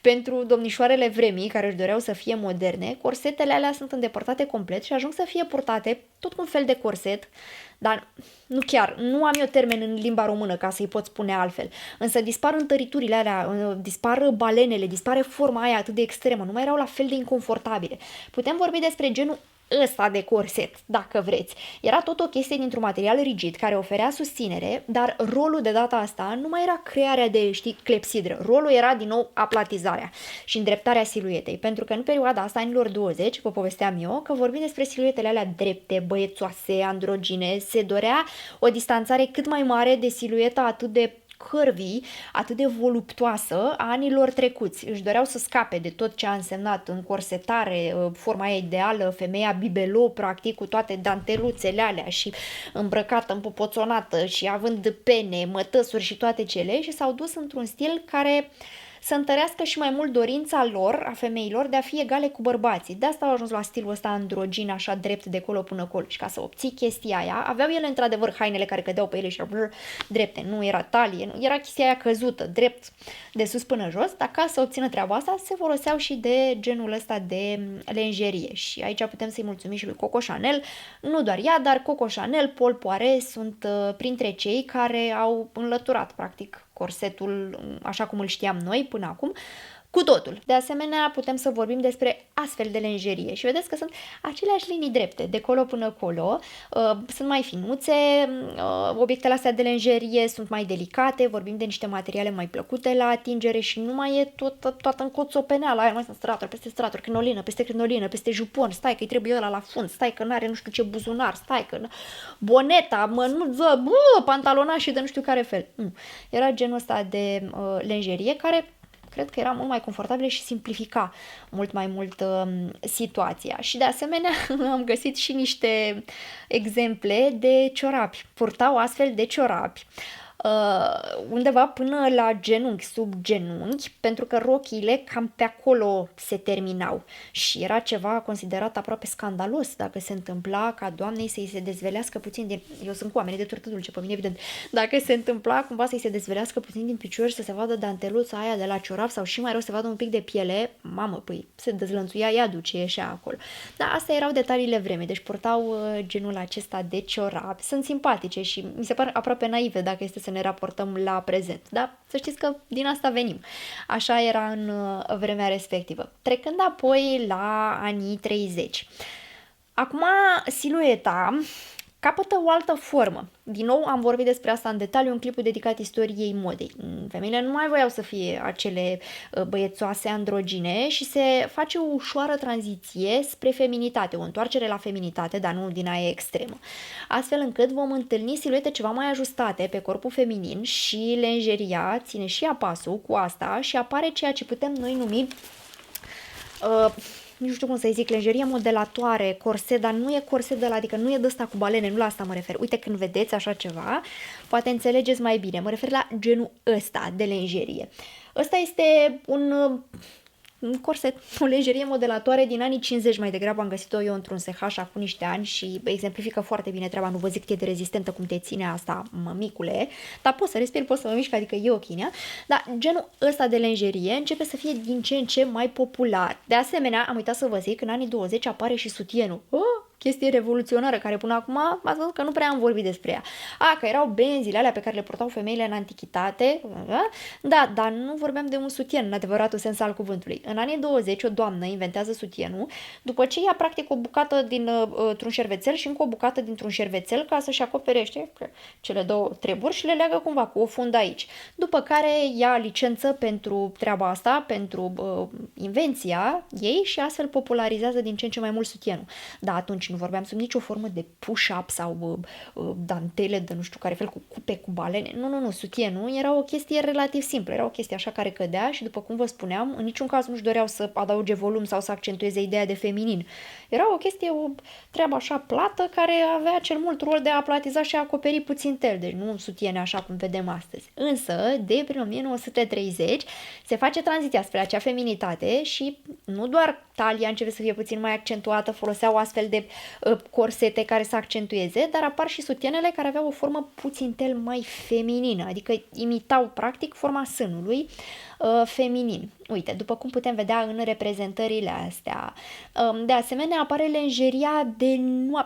pentru domnișoarele vremii care își doreau să fie moderne, corsetele alea sunt îndepărtate complet și ajung să fie purtate tot cu un fel de corset, dar nu chiar, nu am eu termen în limba română ca să-i pot spune altfel, însă dispar întăriturile alea, dispar balenele, dispare forma aia atât de extremă, nu mai erau la fel de inconfortabile. Putem vorbi despre genul ăsta de corset, dacă vreți. Era tot o chestie dintr-un material rigid care oferea susținere, dar rolul de data asta nu mai era crearea de, clepsidră. Rolul era din nou aplatizarea și îndreptarea siluetei, pentru că în perioada asta, anilor 20, vă povesteam eu, că vorbim despre siluetele alea drepte, băiețoase, androgine, se dorea o distanțare cât mai mare de silueta atât de curvy, atât de voluptoasă a anilor trecuți. Își doreau să scape de tot ce a însemnat în corsetare, forma ei ideală, femeia bibelou, practic, cu toate danteluțele alea și îmbrăcată, împopoțonată și având pene, mătăsuri și toate cele, și s-au dus într-un stil care să întărească și mai mult dorința lor, a femeilor, de a fi egale cu bărbații. De asta au ajuns la stilul ăsta androgin, așa drept de colo până colo. Și ca să obții chestia aia, aveau ele într-adevăr hainele care cădeau pe ele și erau drepte, nu era talie, nu, era chestia aia căzută, drept de sus până jos, dar ca să obțină treaba asta se foloseau și de genul ăsta de lenjerie. Și aici putem să-i mulțumim și lui Coco Chanel, nu doar ea, dar Coco Chanel, Paul Poiret sunt printre cei care au înlăturat, practic, corsetul așa cum îl știam noi până acum, cu totul. De asemenea, putem să vorbim despre astfel de lenjerie și vedeți că sunt aceleași linii drepte, de colo până colo, sunt mai finuțe, obiectele astea de lenjerie sunt mai delicate, vorbim de niște materiale mai plăcute la atingere și nu mai e toată încoțopeneala aia, mai sunt straturi peste straturi, crinolină, peste crinolină, peste jupon, stai că îi trebuie ăla la fund, stai că n-are nu știu ce buzunar, stai că boneta, mănuță, pantalona și de nu știu care fel. Era genul ăsta de lenjerie care cred că era mult mai confortabilă și simplifica mult mai mult situația. Și de asemenea am găsit și niște exemple de ciorapi. Purtau astfel de ciorapi undeva până la genunchi, sub genunchi, pentru că rochiile cam pe acolo se terminau și era ceva considerat aproape scandalos dacă se întâmpla ca doamnei să-i se dezvelească puțin din... Eu sunt cu oamenii de turtă dulce, pe mine evident. Dacă se întâmpla cumva să-i se dezvelească puțin din picior și să se vadă danteluța aia de la ciorap sau și mai rău să se vadă un pic de piele, mamă, păi se dezlănțuia iadul ce ieșea acolo. Dar astea erau detaliile vremii, deci purtau genul acesta de ciorap. Sunt simpatice și mi se par aproape naive dacă este să ne raportăm la prezent, dar să știți că din asta venim. Așa era în vremea respectivă. Trecând apoi la anii 30. Acum, silueta capătă o altă formă. Din nou am vorbit despre asta în detaliu în clipul dedicat istoriei modei. Femeile nu mai voiau să fie acele băiețoase androgine și se face o ușoară tranziție spre feminitate, o întoarcere la feminitate, dar nu din aia extremă. Astfel încât vom întâlni siluete ceva mai ajustate pe corpul feminin și lenjeria ține și ea pasul cu asta și apare ceea ce putem noi numi nu știu cum să-i zic, lenjerie modelatoare, corset, dar nu e corset de la, adică nu e de ăsta cu balene, nu la asta mă refer. Uite, când vedeți așa ceva, poate înțelegeți mai bine. Mă refer la genul ăsta de lenjerie. Ăsta este un corset, o lenjerie modelatoare din anii 50, mai degrabă am găsit-o eu într-un SH acum niște ani și exemplifică foarte bine treaba, nu vă zic că e de rezistentă cum te ține asta, mămicule, dar poți să respiri, poți să mă mișc, adică e ok, dar genul ăsta de lenjerie începe să fie din ce în ce mai popular. De asemenea, am uitat să vă zic, în anii 20 apare și sutienul. Chestie revoluționară, care până acum ați văzut că nu prea am vorbit despre ea. Că erau benzile alea pe care le purtau femeile în antichitate, da, dar nu vorbeam de un sutien în adevăratul sens al cuvântului. În anii 20 o doamnă inventează sutienul, după ce ia practic o bucată dintr-un șervețel și încă o bucată dintr-un șervețel ca să-și acopere, cele două treburi și le leagă cumva cu o fundă aici. După care ia licență pentru treaba asta, pentru invenția ei și astfel popularizează din ce în ce mai mult sutienul. Da, atunci nu vorbeam sub nicio formă de push-up sau dantele de nu știu care fel cu cupe, cu balene. Nu, sutienul era o chestie relativ simplă, era o chestie așa care cădea și după cum vă spuneam, în niciun caz nu-și doreau să adauge volum sau să accentueze ideea de feminin. Era o chestie, o treabă așa plată care avea cel mult rol de a platiza și a acoperi puțin tel, deci nu sutiene așa cum vedem astăzi. Însă, de prin 1930 se face tranziția spre acea feminitate și nu doar talia începe să fie puțin mai accentuată, foloseau astfel de corsete care să accentueze, dar apar și sutienele care aveau o formă puțin tel mai feminină, adică imitau practic forma sânului feminin. Uite, după cum putem vedea în reprezentările astea. De asemenea, apare lenjeria de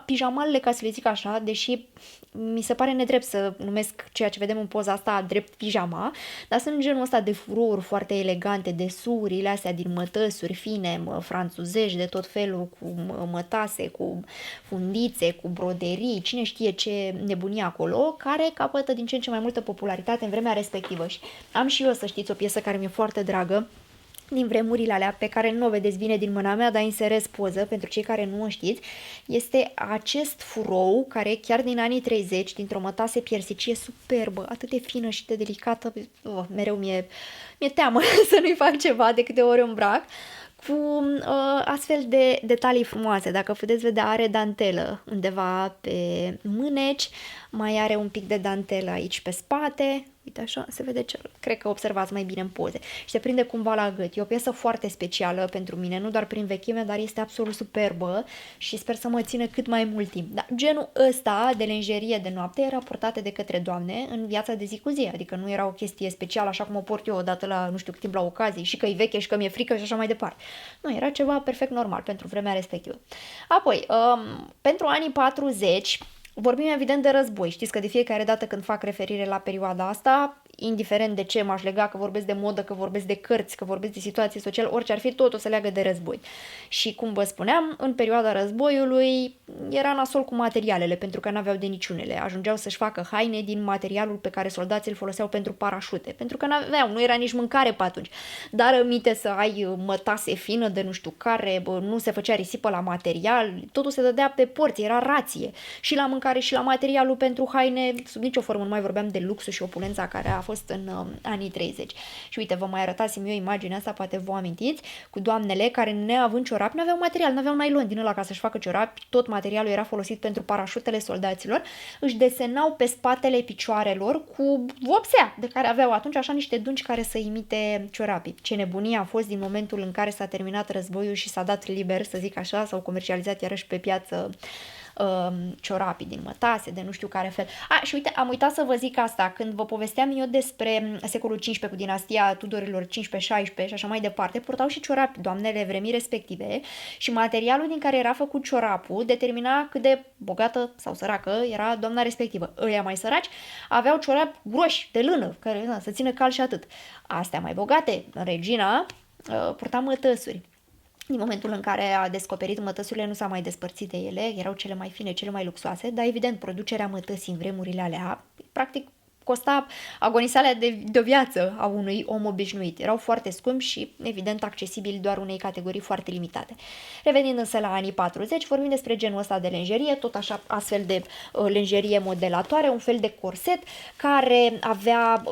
pijamalele, ca să le zic așa, deși mi se pare nedrept să numesc ceea ce vedem în poza asta drept pijama, dar sunt genul ăsta de furori foarte elegante, de surile astea din mătăsuri fine, franțuzești de tot felul, cu mătase, cu fundițe, cu broderii, cine știe ce nebunie acolo, care capătă din ce în ce mai multă popularitate în vremea respectivă. Și am și eu, să știți, o piesă care mi-e foarte dragă, din vremurile alea pe care nu o vedeți bine din mâna mea, dar inserez poză pentru cei care nu o știți, este acest furou care chiar din anii 30, dintr-o mătase piersicie superbă, atât de fină și de delicată, mereu mi-e teamă să nu-i fac ceva de câte ori îmbrac, cu astfel de detalii frumoase. Dacă puteți vedea, are dantelă undeva pe mâneci, mai are un pic de dantelă aici pe spate, uite așa, se vede, cred că observați mai bine în poze și se prinde cumva la gât. E o piesă foarte specială pentru mine, nu doar prin vechime, dar este absolut superbă și sper să mă țină cât mai mult timp. Dar genul ăsta de lenjerie de noapte era purtate de către doamne în viața de zi cu zi, adică nu era o chestie specială așa cum o port eu odată la nu știu cât timp la ocazii și că e veche și că mi-e frică și așa mai departe. Nu, era ceva perfect normal pentru vremea respectivă. Apoi, pentru anii 40, vorbim evident de război. Știți că de fiecare dată când fac referire la perioada asta, indiferent de ce m-aș lega, că vorbesc de modă, că vorbesc de cărți, că vorbesc de situație socială, orice ar fi, tot o să leagă de război. Și cum vă spuneam, în perioada războiului era nasol cu materialele, pentru că n-aveau de niciunele. Ajungeau să-și facă haine din materialul pe care soldații îl foloseau pentru parașute, pentru că n-aveau, nu era nici mâncare pe atunci. Dar aminte să ai mătase fină de nu știu care, nu se făcea risipă la material, totul se dădea pe porți, era rație. Și la mâncare și la materialul pentru haine, sub nicio formă, nu mai vorbeam de luxul și opulența care a fost în anii 30. Și uite, vă mai arătasem eu imaginea asta, poate vă amintiți, cu doamnele care, neavând ciorapi, nu aveau material, nu aveau nylon din ăla ca să-și facă ciorapi, tot materialul era folosit pentru parașutele soldaților, își desenau pe spatele picioarelor cu vopsea, de care aveau atunci așa niște dungi care să imite ciorapii. Ce nebunie a fost din momentul în care s-a terminat războiul și s-a dat liber, să zic așa, s-au comercializat iarăși pe piață ciorapii din mătase, de nu știu care fel. Și uite, am uitat să vă zic asta, când vă povesteam eu despre secolul XV cu dinastia Tudorilor 15-16 și așa mai departe, purtau și ciorapi doamnele vremii respective și materialul din care era făcut ciorapul determina cât de bogată sau săracă era doamna respectivă. Ăia mai săraci aveau ciorapi groși, de lână, care să țină cald și atât. Astea mai bogate, regina, purta mătăsuri. Din momentul în care a descoperit mătăsurile, nu s-a mai despărțit de ele, erau cele mai fine, cele mai luxoase, dar evident, producerea mătăsii în vremurile alea, practic, costa agonisalea de o viață a unui om obișnuit. Erau foarte scumpi și, evident, accesibili doar unei categorii foarte limitate. Revenind însă la anii 40, vorbim despre genul ăsta de lenjerie, tot așa, astfel de lenjerie modelatoare, un fel de corset care avea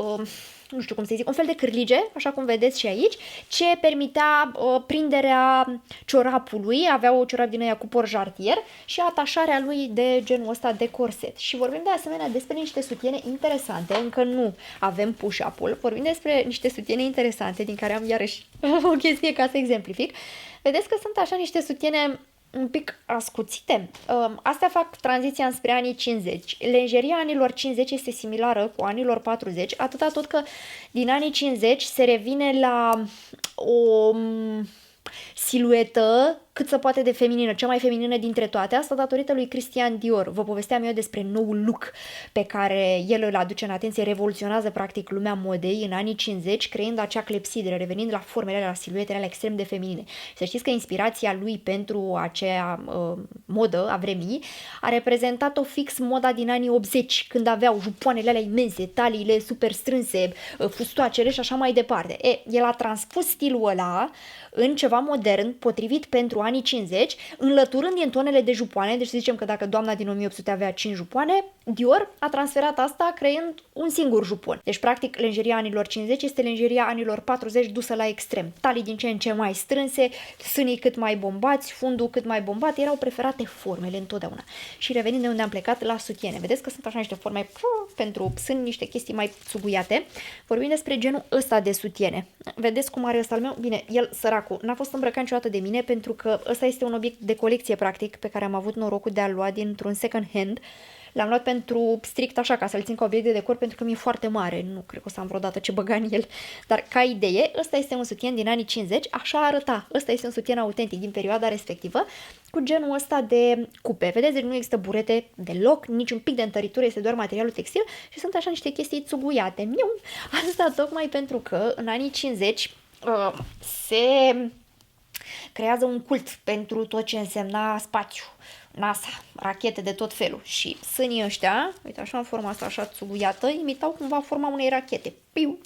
nu știu cum să zic, un fel de cârlige, așa cum vedeți și aici, ce permitea prinderea ciorapului, avea o ciorap din aia cu porjartier și atașarea lui de genul ăsta de corset. Și vorbim de asemenea despre niște sutiene interesante, încă nu avem push-up-ul, vorbim despre niște sutiene interesante, din care am iarăși o chestie ca să exemplific. Vedeți că sunt așa niște sutiene un pic ascuțite. Astea fac tranziția înspre anii 50. Lenjeria anilor 50 este similară cu anilor 40, atâta tot că din anii 50 se revine la o siluetă cât se poate de feminină, cea mai feminină dintre toate, asta datorită lui Christian Dior. Vă povesteam eu despre noul look pe care el îl aduce în atenție, revoluționează practic lumea modei în anii 50, creând acea clepsidră, revenind la formele, la siluetele alea extrem de feminine. Să știți că inspirația lui pentru acea modă a vremii a reprezentat-o fix moda din anii 80, când aveau jupoanele alea imense, taliile super strânse, fustoacele și așa mai departe. El a transpus stilul ăla în ceva modern, potrivit pentru anii 50, înlăturând din tonele de jupoane, deci să zicem că dacă doamna din 1800 avea 5 jupoane, Dior a transferat asta creând un singur jupon. Deci, practic, lenjeria anilor 50 este lenjeria anilor 40 dusă la extrem. Talii din ce în ce mai strânse, sânii cât mai bombați, fundul cât mai bombat, erau preferate formele întotdeauna. Și revenind de unde am plecat, la sutiene. Vedeți că sunt așa niște forme pentru sâni, niște chestii mai țuguiate. Vorbim despre genul ăsta de sutiene. Vedeți cum are ăsta al meu? Bine, el, săracul, n-a fost îmbrăcat niciodată de mine pentru că ăsta este un obiect de colecție, practic, pe care am avut norocul de a-l lua dintr-un second hand. L-am luat pentru strict așa, ca să-l țin ca obiect de decor, pentru că mi-e foarte mare. Nu cred că o să am vreodată ce băga în el. Dar ca idee, ăsta este un sutien din anii 50, așa arăta. Ăsta este un sutien autentic din perioada respectivă, cu genul ăsta de cupe. Vedeți, deci nu există burete deloc, nici un pic de întăritură, este doar materialul textil și sunt așa niște chestii țuguiate. Asta tocmai pentru că în anii 50 se creează un cult pentru tot ce însemna spațiu, NASA, rachete de tot felul și sânii ăștia, uite așa în forma asta așa țuguiată, imitau cumva forma unei rachete. Piu!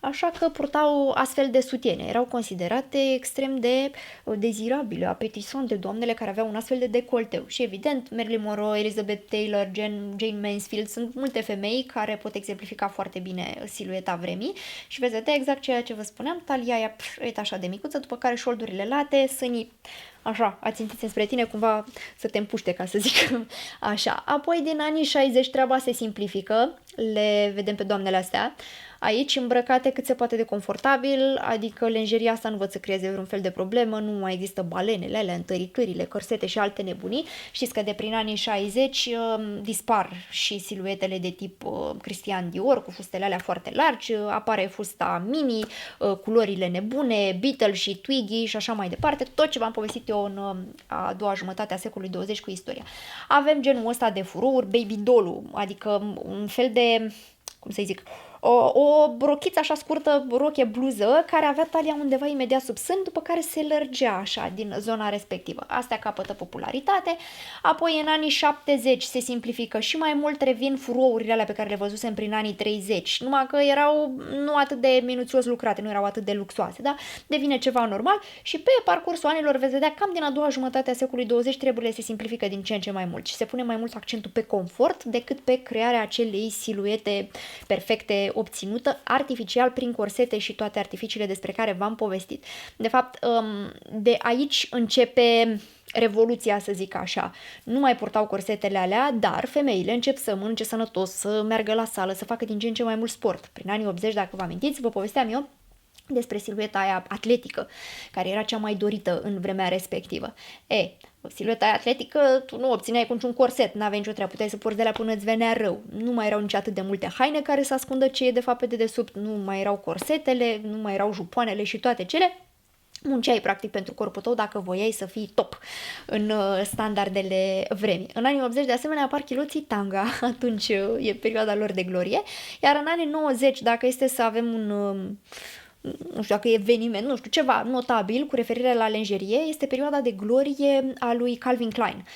așa că purtau astfel de sutiene. Erau considerate extrem de dezirabile, apetisante, doamnele care aveau un astfel de decolteu. Și evident, Marilyn Monroe, Elizabeth Taylor, Jane Mansfield, sunt multe femei care pot exemplifica foarte bine silueta vremii și veți vedea exact ceea ce vă spuneam, talia aia e așa de micuță, după care șoldurile late, sânii așa, ațintiți spre tine, cumva să te împuște, ca să zic așa. Apoi, din anii 60, treaba se simplifică, le vedem pe doamnele astea, aici îmbrăcate cât se poate de confortabil, adică lenjeria asta nu văd să creeze vreun fel de problemă, nu mai există balenele alea, întăricările, corsete și alte nebunii. Știți că de prin anii 60 dispar și siluetele de tip Christian Dior cu fustele alea foarte largi, apare fusta mini, culorile nebune, Beetle și Twiggy și așa mai departe, tot ce v-am povestit eu în a doua jumătate a secolului 20 cu istoria. Avem genul ăsta de furouri, baby doll, adică un fel de, cum să zic, o brochiță așa scurtă, roche bluză, care avea talia undeva imediat sub sân, după care se lărgea așa din zona respectivă. Astea capătă popularitate. Apoi în anii 70 se simplifică și mai mult, revin furourile alea pe care le văzusem prin anii 30, numai că erau nu atât de minuțios lucrate, nu erau atât de luxoase, da? Devine ceva normal și pe parcursul anilor veți vedea cam din a doua jumătate a secolului 20 treburile se simplifică din ce în ce mai mult și se pune mai mult accentul pe confort decât pe crearea acelei siluete perfecte obținută artificial prin corsete și toate artificiile despre care v-am povestit. De fapt, de aici începe revoluția, să zic așa. Nu mai purtau corsetele alea, dar femeile încep să mănânce sănătos, să meargă la sală, să facă din ce în ce mai mult sport. Prin anii 80, dacă vă amintiți, vă povesteam eu despre silueta aia atletică, care era cea mai dorită în vremea respectivă. Silueta aia atletică, tu nu obțineai cu niciun corset, n-aveai nicio treabă, puteai să porți de la până îți venea rău. Nu mai erau nici atât de multe haine care să ascundă ce e de fapt pe dedesubt, nu mai erau corsetele, nu mai erau jupoanele și toate cele. Munceai practic pentru corpul tău dacă voiai să fii top în standardele vremii. În anii 80 de asemenea apar chiloții tanga, atunci e perioada lor de glorie, iar în anii 90, dacă este să avem nu știu dacă e eveniment, nu știu, ceva notabil cu referire la lenjerie, este perioada de glorie a lui Calvin Klein.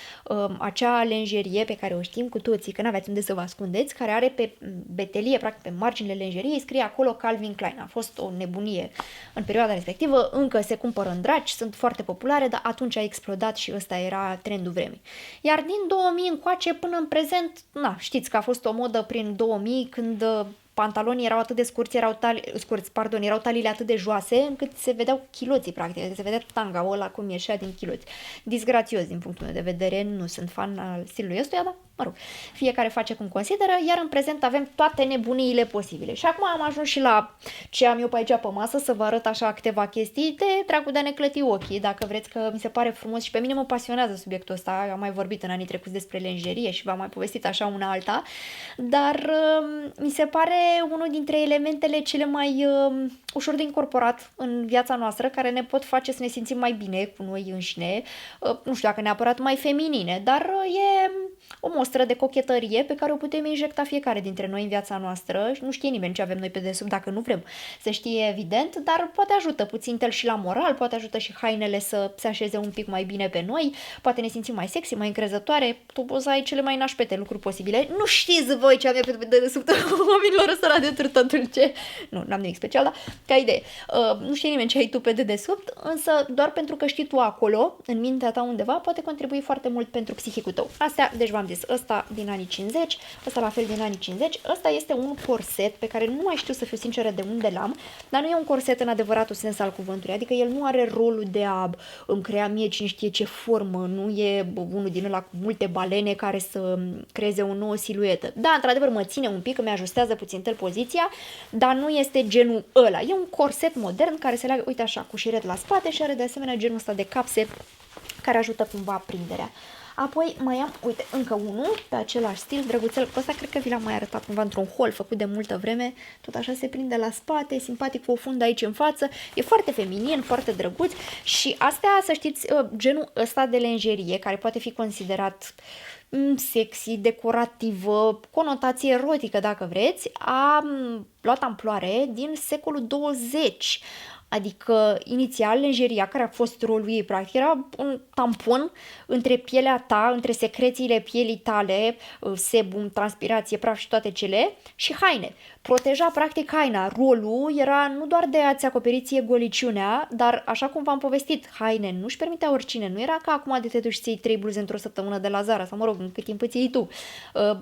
Acea lenjerie pe care o știm cu toții, că n-aveați unde să vă ascundeți, care are pe betelie, practic pe marginile lenjeriei, scrie acolo Calvin Klein. A fost o nebunie în perioada respectivă, încă se cumpără în draci, sunt foarte populare, dar atunci a explodat și ăsta era trendul vremii. Iar din 2000 încoace până în prezent, știți că a fost o modă prin 2000 când pantalonii erau atât de scurți, erau taliile atât de joase, încât se vedeau chiloții, practic, se vedea tanga ăla cum ieșea din chiloți. Disgrațios din punctul meu de vedere, nu sunt fan al stilului ăstuia, dar mă rog, fiecare face cum consideră, iar în prezent avem toate nebuniile posibile. Și acum am ajuns și la ce am eu pe aici pe masă, să vă arăt așa câteva chestii de dragul de a ne clăti ochii, dacă vreți, că mi se pare frumos și pe mine mă pasionează subiectul ăsta. Am mai vorbit în anii trecuți despre lenjerie și v-am mai povestit așa una alta, dar mi se pare unul dintre elementele cele mai ușor de incorporat în viața noastră, care ne pot face să ne simțim mai bine cu noi înșine, nu știu dacă neapărat mai feminine, dar e o mostră de cochetărie pe care o putem injecta fiecare dintre noi în viața noastră și nu știe nimeni ce avem noi pe desubt dacă nu vrem să știe, evident, dar poate ajută puțin tel și la moral, poate ajută și hainele să se așeze un pic mai bine pe noi, poate ne simțim mai sexy, mai încrezătoare, tu poți să ai cele mai nașpete lucruri posibile. Nu știți voi ce am eu pe desubt oamenilor ăsta de turtă dulce. Nu, n-am nimic special, dar ca idee. Nu știe nimeni ce ai tu pe desubt, însă doar pentru că știi tu acolo, în mintea ta undeva, poate contribui foarte mult pentru psihicul tău. Astea, deci v-am zis, ăsta din anii 50, ăsta la fel din anii 50, ăsta este un corset pe care nu mai știu, să fiu sinceră, de unde l-am, dar nu e un corset în adevăratul sens al cuvântului, adică el nu are rolul de a îmi crea mie cine știe ce formă, nu e unul din ăla cu multe balene care să creeze o nouă siluetă. Da, într-adevăr mă ține un pic, îmi ajustează puțin poziția, dar nu este genul ăla. E un corset modern care se leagă, uite așa, cu șiret la spate și are de asemenea genul ăsta de capse care ajută cumva prinderea. Apoi mai am, uite, încă unul pe același stil, drăguțel, ăsta cred că vi l-am mai arătat cumva într-un haul făcut de multă vreme, tot așa se prinde la spate, simpatic cu o fundă aici în față, e foarte feminin, foarte drăguț și astea, să știți, genul ăsta de lenjerie, care poate fi considerat sexy, decorativă, conotație erotică dacă vreți, a luat amploare din secolul 20. Adică, inițial, lenjeria, care a fost rolul ei, practic, era un tampon între pielea ta, între secrețiile pielii tale, sebum, transpirație, praf și toate cele, și haine. Proteja, practic, haina. Rolul era nu doar de a-ți acoperi ție goliciunea, dar, așa cum v-am povestit, haine nu-și permitea oricine. Nu era ca acum de te duci să iei 3 bluze într-o săptămână de la Zara, sau mă rog, în cât timp îți iei tu.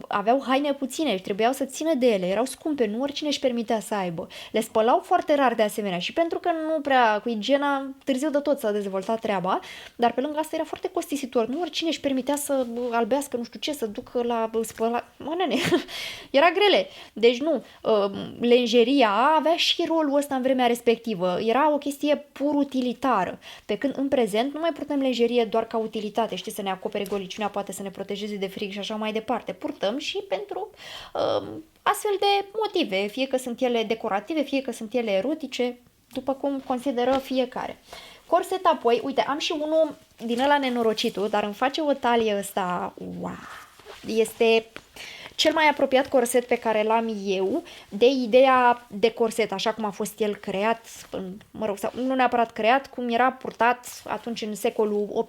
Aveau haine puține și trebuiau să țină de ele. Erau scumpe, nu oricine își permitea să aibă. Le spălau foarte rar de asemenea și pentru că nu prea cu igiena, târziu de tot s-a dezvoltat treaba, dar pe lângă asta era foarte costisitor. Nu oricine își permitea să albească nu știu ce, să ducă la spălat. Mă, nene, era grele. Deci nu, lenjeria avea și rolul ăsta în vremea respectivă. Era o chestie pur utilitară. Pe când în prezent nu mai purtăm lenjerie doar ca utilitate, știi, să ne acopere goliciunea, poate să ne protejeze de frig și așa mai departe. Purtăm și pentru astfel de motive, fie că sunt ele decorative, fie că sunt ele erotice, după cum consideră fiecare. Corset apoi, uite, am și unul din ăla nenorocitul, dar îmi face o talie ăsta, wow, este cel mai apropiat corset pe care l-am eu de ideea de corset, așa cum a fost el creat, mă rog, sau nu neapărat creat, cum era purtat atunci în secolul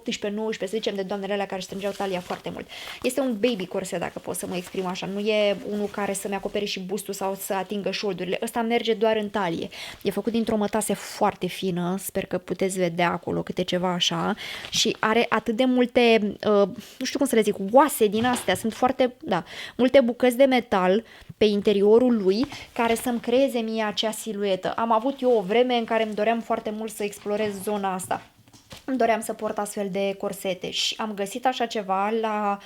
18-19, să zicem, de doamnele alea care strângeau talia foarte mult. Este un baby corset, dacă pot să mă exprim așa, nu e unul care să-mi acopere și bustul sau să atingă șoldurile. Ăsta merge doar în talie. E făcut dintr-o mătase foarte fină, sper că puteți vedea acolo câte ceva așa, și are atât de multe, nu știu cum să le zic, oase din astea, sunt foarte, da, multe bucăți de metal pe interiorul lui care să-mi creeze mie acea siluetă. Am avut eu o vreme în care îmi doream foarte mult să explorez zona asta. Îmi doream să port astfel de corsete și am găsit așa ceva la,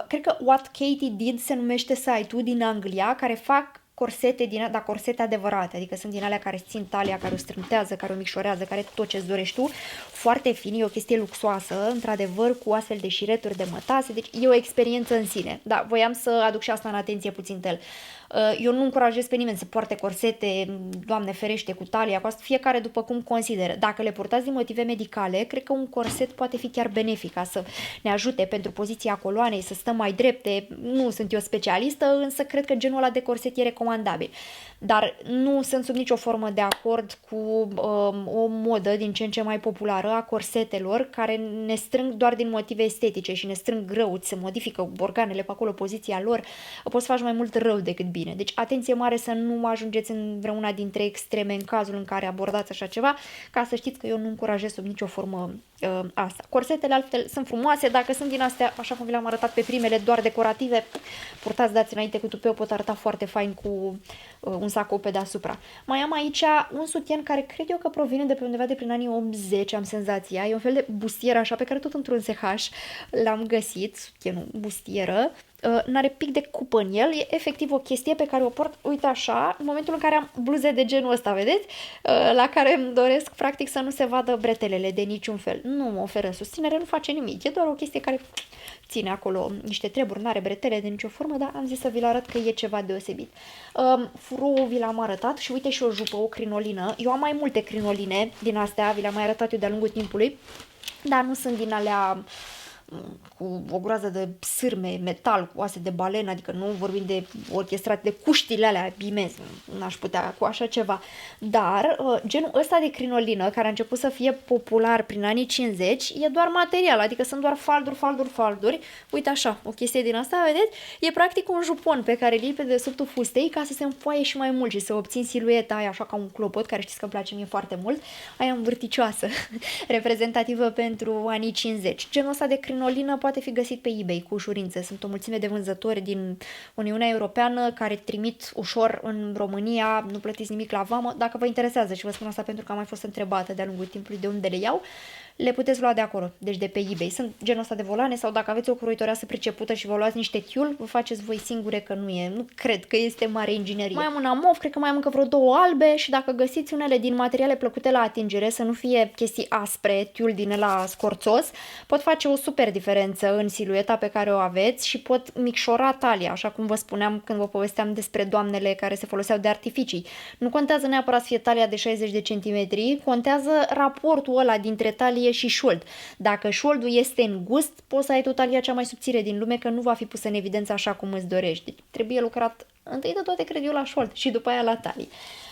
cred că What Katie Did se numește site-ul din Anglia, care fac corsete corsete adevărate, adică sunt din alea care țin talia, care o strântează, care o micșorează, care tot ce-ți dorești tu, foarte fin, e o chestie luxoasă, într-adevăr, cu astfel de șireturi de mătase, deci e o experiență în sine. Da, voiam să aduc și asta în atenție puțin tel. Eu nu încurajez pe nimeni să poarte corsete, Doamne ferește, cu talia, cu asta, fiecare după cum consideră. Dacă le purtați din motive medicale, cred că un corset poate fi chiar benefic, ca să ne ajute pentru poziția coloanei, să stăm mai drepte. Nu sunt eu specialistă, însă cred că genul ăla de corset e recomandabil. Dar nu sunt sub nicio formă de acord cu o modă din ce în ce mai populară a corsetelor care ne strâng doar din motive estetice și ne strâng greu, se modifică organele pe acolo, poziția lor, poți să faci mai mult rău decât bine. Deci atenție mare să nu ajungeți în vreuna dintre extreme în cazul în care abordați așa ceva, ca să știți că eu nu încurajez sub nicio formă asta. Corsetele altfel sunt frumoase, dacă sunt din astea, așa cum vi le-am arătat pe primele, doar decorative, purtați, dați înainte cu tupeu, pot arăta foarte fain cu un sacou pe deasupra. Mai am aici un sutien care cred eu că provine de pe undeva de prin anii 80, am senzația. E un fel de bustieră așa pe care tot într-un SH l-am găsit, sutienul bustieră. N-are pic de cupă în el, e efectiv o chestie pe care o port, uite așa, în momentul în care am bluze de genul ăsta, vedeți? La care îmi doresc practic să nu se vadă bretelele de niciun fel. Nu mă oferă susținere, nu face nimic, e doar o chestie care ține acolo niște treburi, n-are bretele de nicio formă, dar am zis să vi-l arăt că e ceva deosebit. Furoul vi l-am arătat și uite și o jupă, o crinolină. Eu am mai multe crinoline din astea, vi le-am mai arătat eu de-a lungul timpului, dar nu sunt din alea cu o groază de sârme, metal, cu oase de balenă, adică nu vorbim de orchestrate, de cuștile alea imense, n-aș putea cu așa ceva. Dar genul ăsta de crinolină, care a început să fie popular prin anii 50, e doar material, adică sunt doar falduri. Uite așa, o chestie din asta, vedeți? E practic un jupon pe care îl iei pe dedesubtul fustei ca să se înfoaie și mai mult și să obțin silueta aia așa ca un clopot, care știți că îmi place mie foarte mult, aia învârticioasă, reprezentativă pentru anii 50. Genul ăsta de crinolină poate fi găsit pe eBay cu ușurință. Sunt o mulțime de vânzători din Uniunea Europeană care trimit ușor în România, nu plătiți nimic la vamă. Dacă vă interesează, și vă spun asta pentru că am mai fost întrebată de-a lungul timpului de unde le iau, le puteți lua de acolo, deci de pe eBay. Sunt genul ăsta de volane sau dacă aveți o croitoreasă pricepută și vă luați niște tiul, vă faceți voi singure că nu cred că este mare inginerie. Mai am una mov, cred că mai am încă vreo două albe și dacă găsiți unele din materiale plăcute la atingere, să nu fie chestii aspre, tiul din ăla scorțos, pot face o super diferență în silueta pe care o aveți și pot micșora talia, așa cum vă spuneam când vă povesteam despre doamnele care se foloseau de artificii. Nu contează neapărat să fie talia de 60 de centimetri, contează raportul ăla dintre talie și șold. Dacă șoldul este în gust, poți să ai talia cea mai subțire din lume, că nu va fi pusă în evidență așa cum îți dorești. Deci, trebuie lucrat Întâi de toate cred eu la șold și după aia la talii.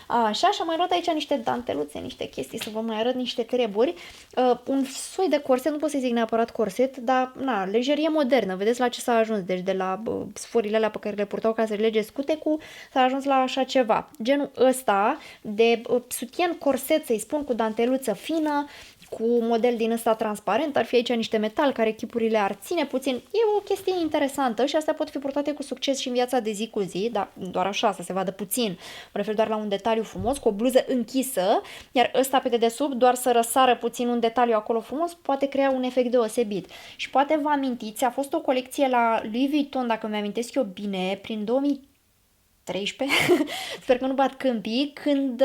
Așa, și am mai luat aici niște danteluțe, niște chestii, să vă mai arăt niște treburi. Un soi de corset, nu pot să zic neapărat corset, dar lejerie modernă. Vedeți la ce s-a ajuns. Deci de la sforile alea pe care le purtau ca să lege scutecul, s-a ajuns la așa ceva. Genul ăsta de sutien corset, să-i spun, cu danteluță fină, cu model din ăsta transparent, ar fi aici niște metal care chipurile ar ține puțin. E o chestie interesantă și astea pot fi purtate cu succes și în viața de zi cu zi, dar doar așa, să se vadă puțin. Mă refer doar la un detaliu frumos, cu o bluză închisă, iar ăsta pe dedesubt, doar să răsară puțin un detaliu acolo frumos, poate crea un efect deosebit. Și poate vă amintiți, a fost o colecție la Louis Vuitton, dacă mi-amintesc eu bine, prin 2013, sper că nu bat câmpii, când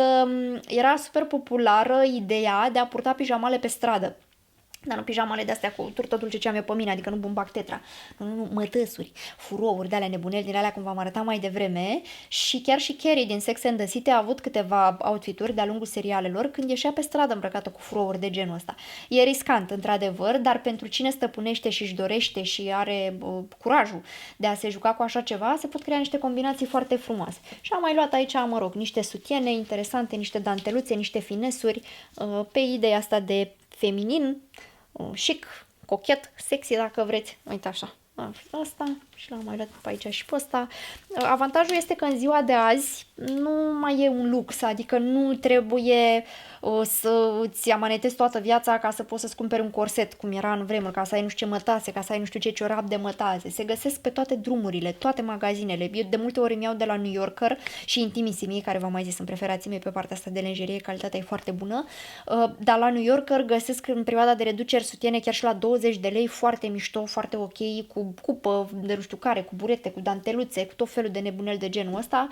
era super populară ideea de a purta pijamale pe stradă. Dar nu pijamale de-astea cu turtă dulce ce am eu pe mine, adică nu bumbac tetra. Nu, mătăsuri, furouri de alea nebuneli, din alea cum v-am arătat mai devreme. Și chiar și Carrie din Sex and the City a avut câteva outfituri de-a lungul serialelor când ieșea pe stradă îmbrăcată cu furouri de genul ăsta. E riscant, într-adevăr, dar pentru cine stăpânește și își dorește și are curajul de a se juca cu așa ceva, se pot crea niște combinații foarte frumoase. Și am mai luat aici, mă rog, niște sutiene interesante, niște danteluțe, niște finesuri, pe ideea asta de feminin, chic, cochet, sexy dacă vreți. Uite așa. Asta și l-am mai luat pe aici și pe ăsta. Avantajul este că în ziua de azi nu mai e un lux, adică nu trebuie să îți amanetezi toată viața ca să poți să-ți cumperi un corset, cum era în vremuri, ca să ai nu știu ce mătase, ca să ai nu știu ce ciorap de mătase. Se găsesc pe toate drumurile, toate magazinele. Eu de multe ori îmi iau de la New Yorker și Intimissimi, care v-am mai zis, sunt preferații mei pe partea asta de lenjerie, calitatea e foarte bună. Dar la New Yorker găsesc în perioada de reduceri sutiene chiar și la 20 de lei, foarte mișto, foarte ok, cu cupă de nu știu care, cu burete, cu danteluțe, cu tot felul de nebuneli de genul ăsta,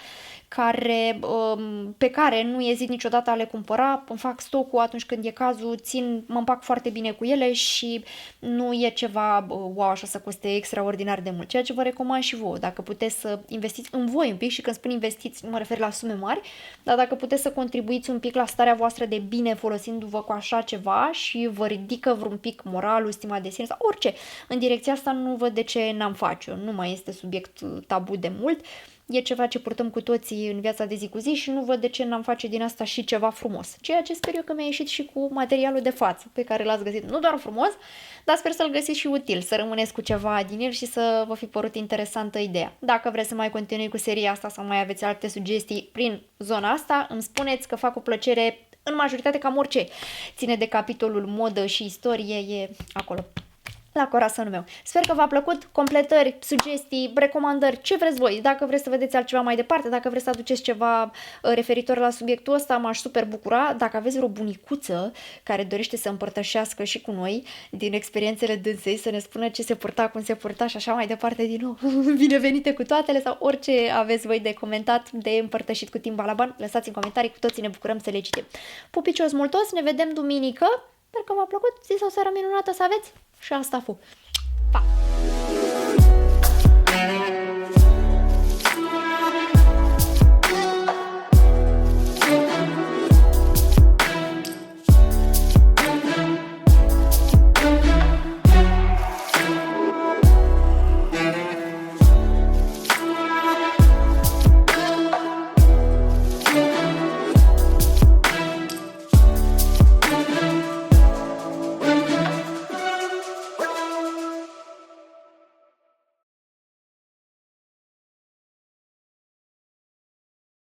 pe care nu ezit niciodată a le cumpăra. Îmi fac stocul atunci când e cazul, mă împac foarte bine cu ele și nu e ceva wow, așa să coste extraordinar de mult. Ceea ce vă recomand și vouă, dacă puteți să investiți în voi un pic, și când spun investiți, nu mă refer la sume mari, dar dacă puteți să contribuiți un pic la starea voastră de bine folosindu-vă cu așa ceva și vă ridică vreun pic moralul, stima de sine sau orice, în direcția asta nu văd de ce n-am face-o. Nu mai este subiect tabu de mult. E ceva ce purtăm cu toții în viața de zi cu zi și nu văd de ce n-am face din asta și ceva frumos. Ceea ce sper eu că mi-a ieșit și cu materialul de față pe care l-ați găsit. Nu doar frumos, dar sper să-l găsiți și util, să rămâneți cu ceva din el și să vă fi părut interesantă ideea. Dacă vreți să mai continui cu seria asta sau mai aveți alte sugestii prin zona asta, îmi spuneți că fac cu plăcere, în majoritate cam orice ține de capitolul modă și istorie, e acolo la corazonul meu. Sper că v-a plăcut, completări, sugestii, recomandări, ce vreți voi. Dacă vreți să vedeți altceva mai departe, dacă vreți să aduceți ceva referitor la subiectul ăsta, m-aș super bucura. Dacă aveți vreo bunicuță care dorește să împărtășească și cu noi din experiențele dânsei, să ne spună ce se purta, cum se purta și așa mai departe din nou, binevenite cu toatele sau orice aveți voi de comentat, de împărtășit cu Team Balaban, lăsați în comentarii, cu toții ne bucurăm să le citim. Pupicios multos, ne vedem duminică. Sper că v-a plăcut, zi sau seara minunată să aveți și asta a fost.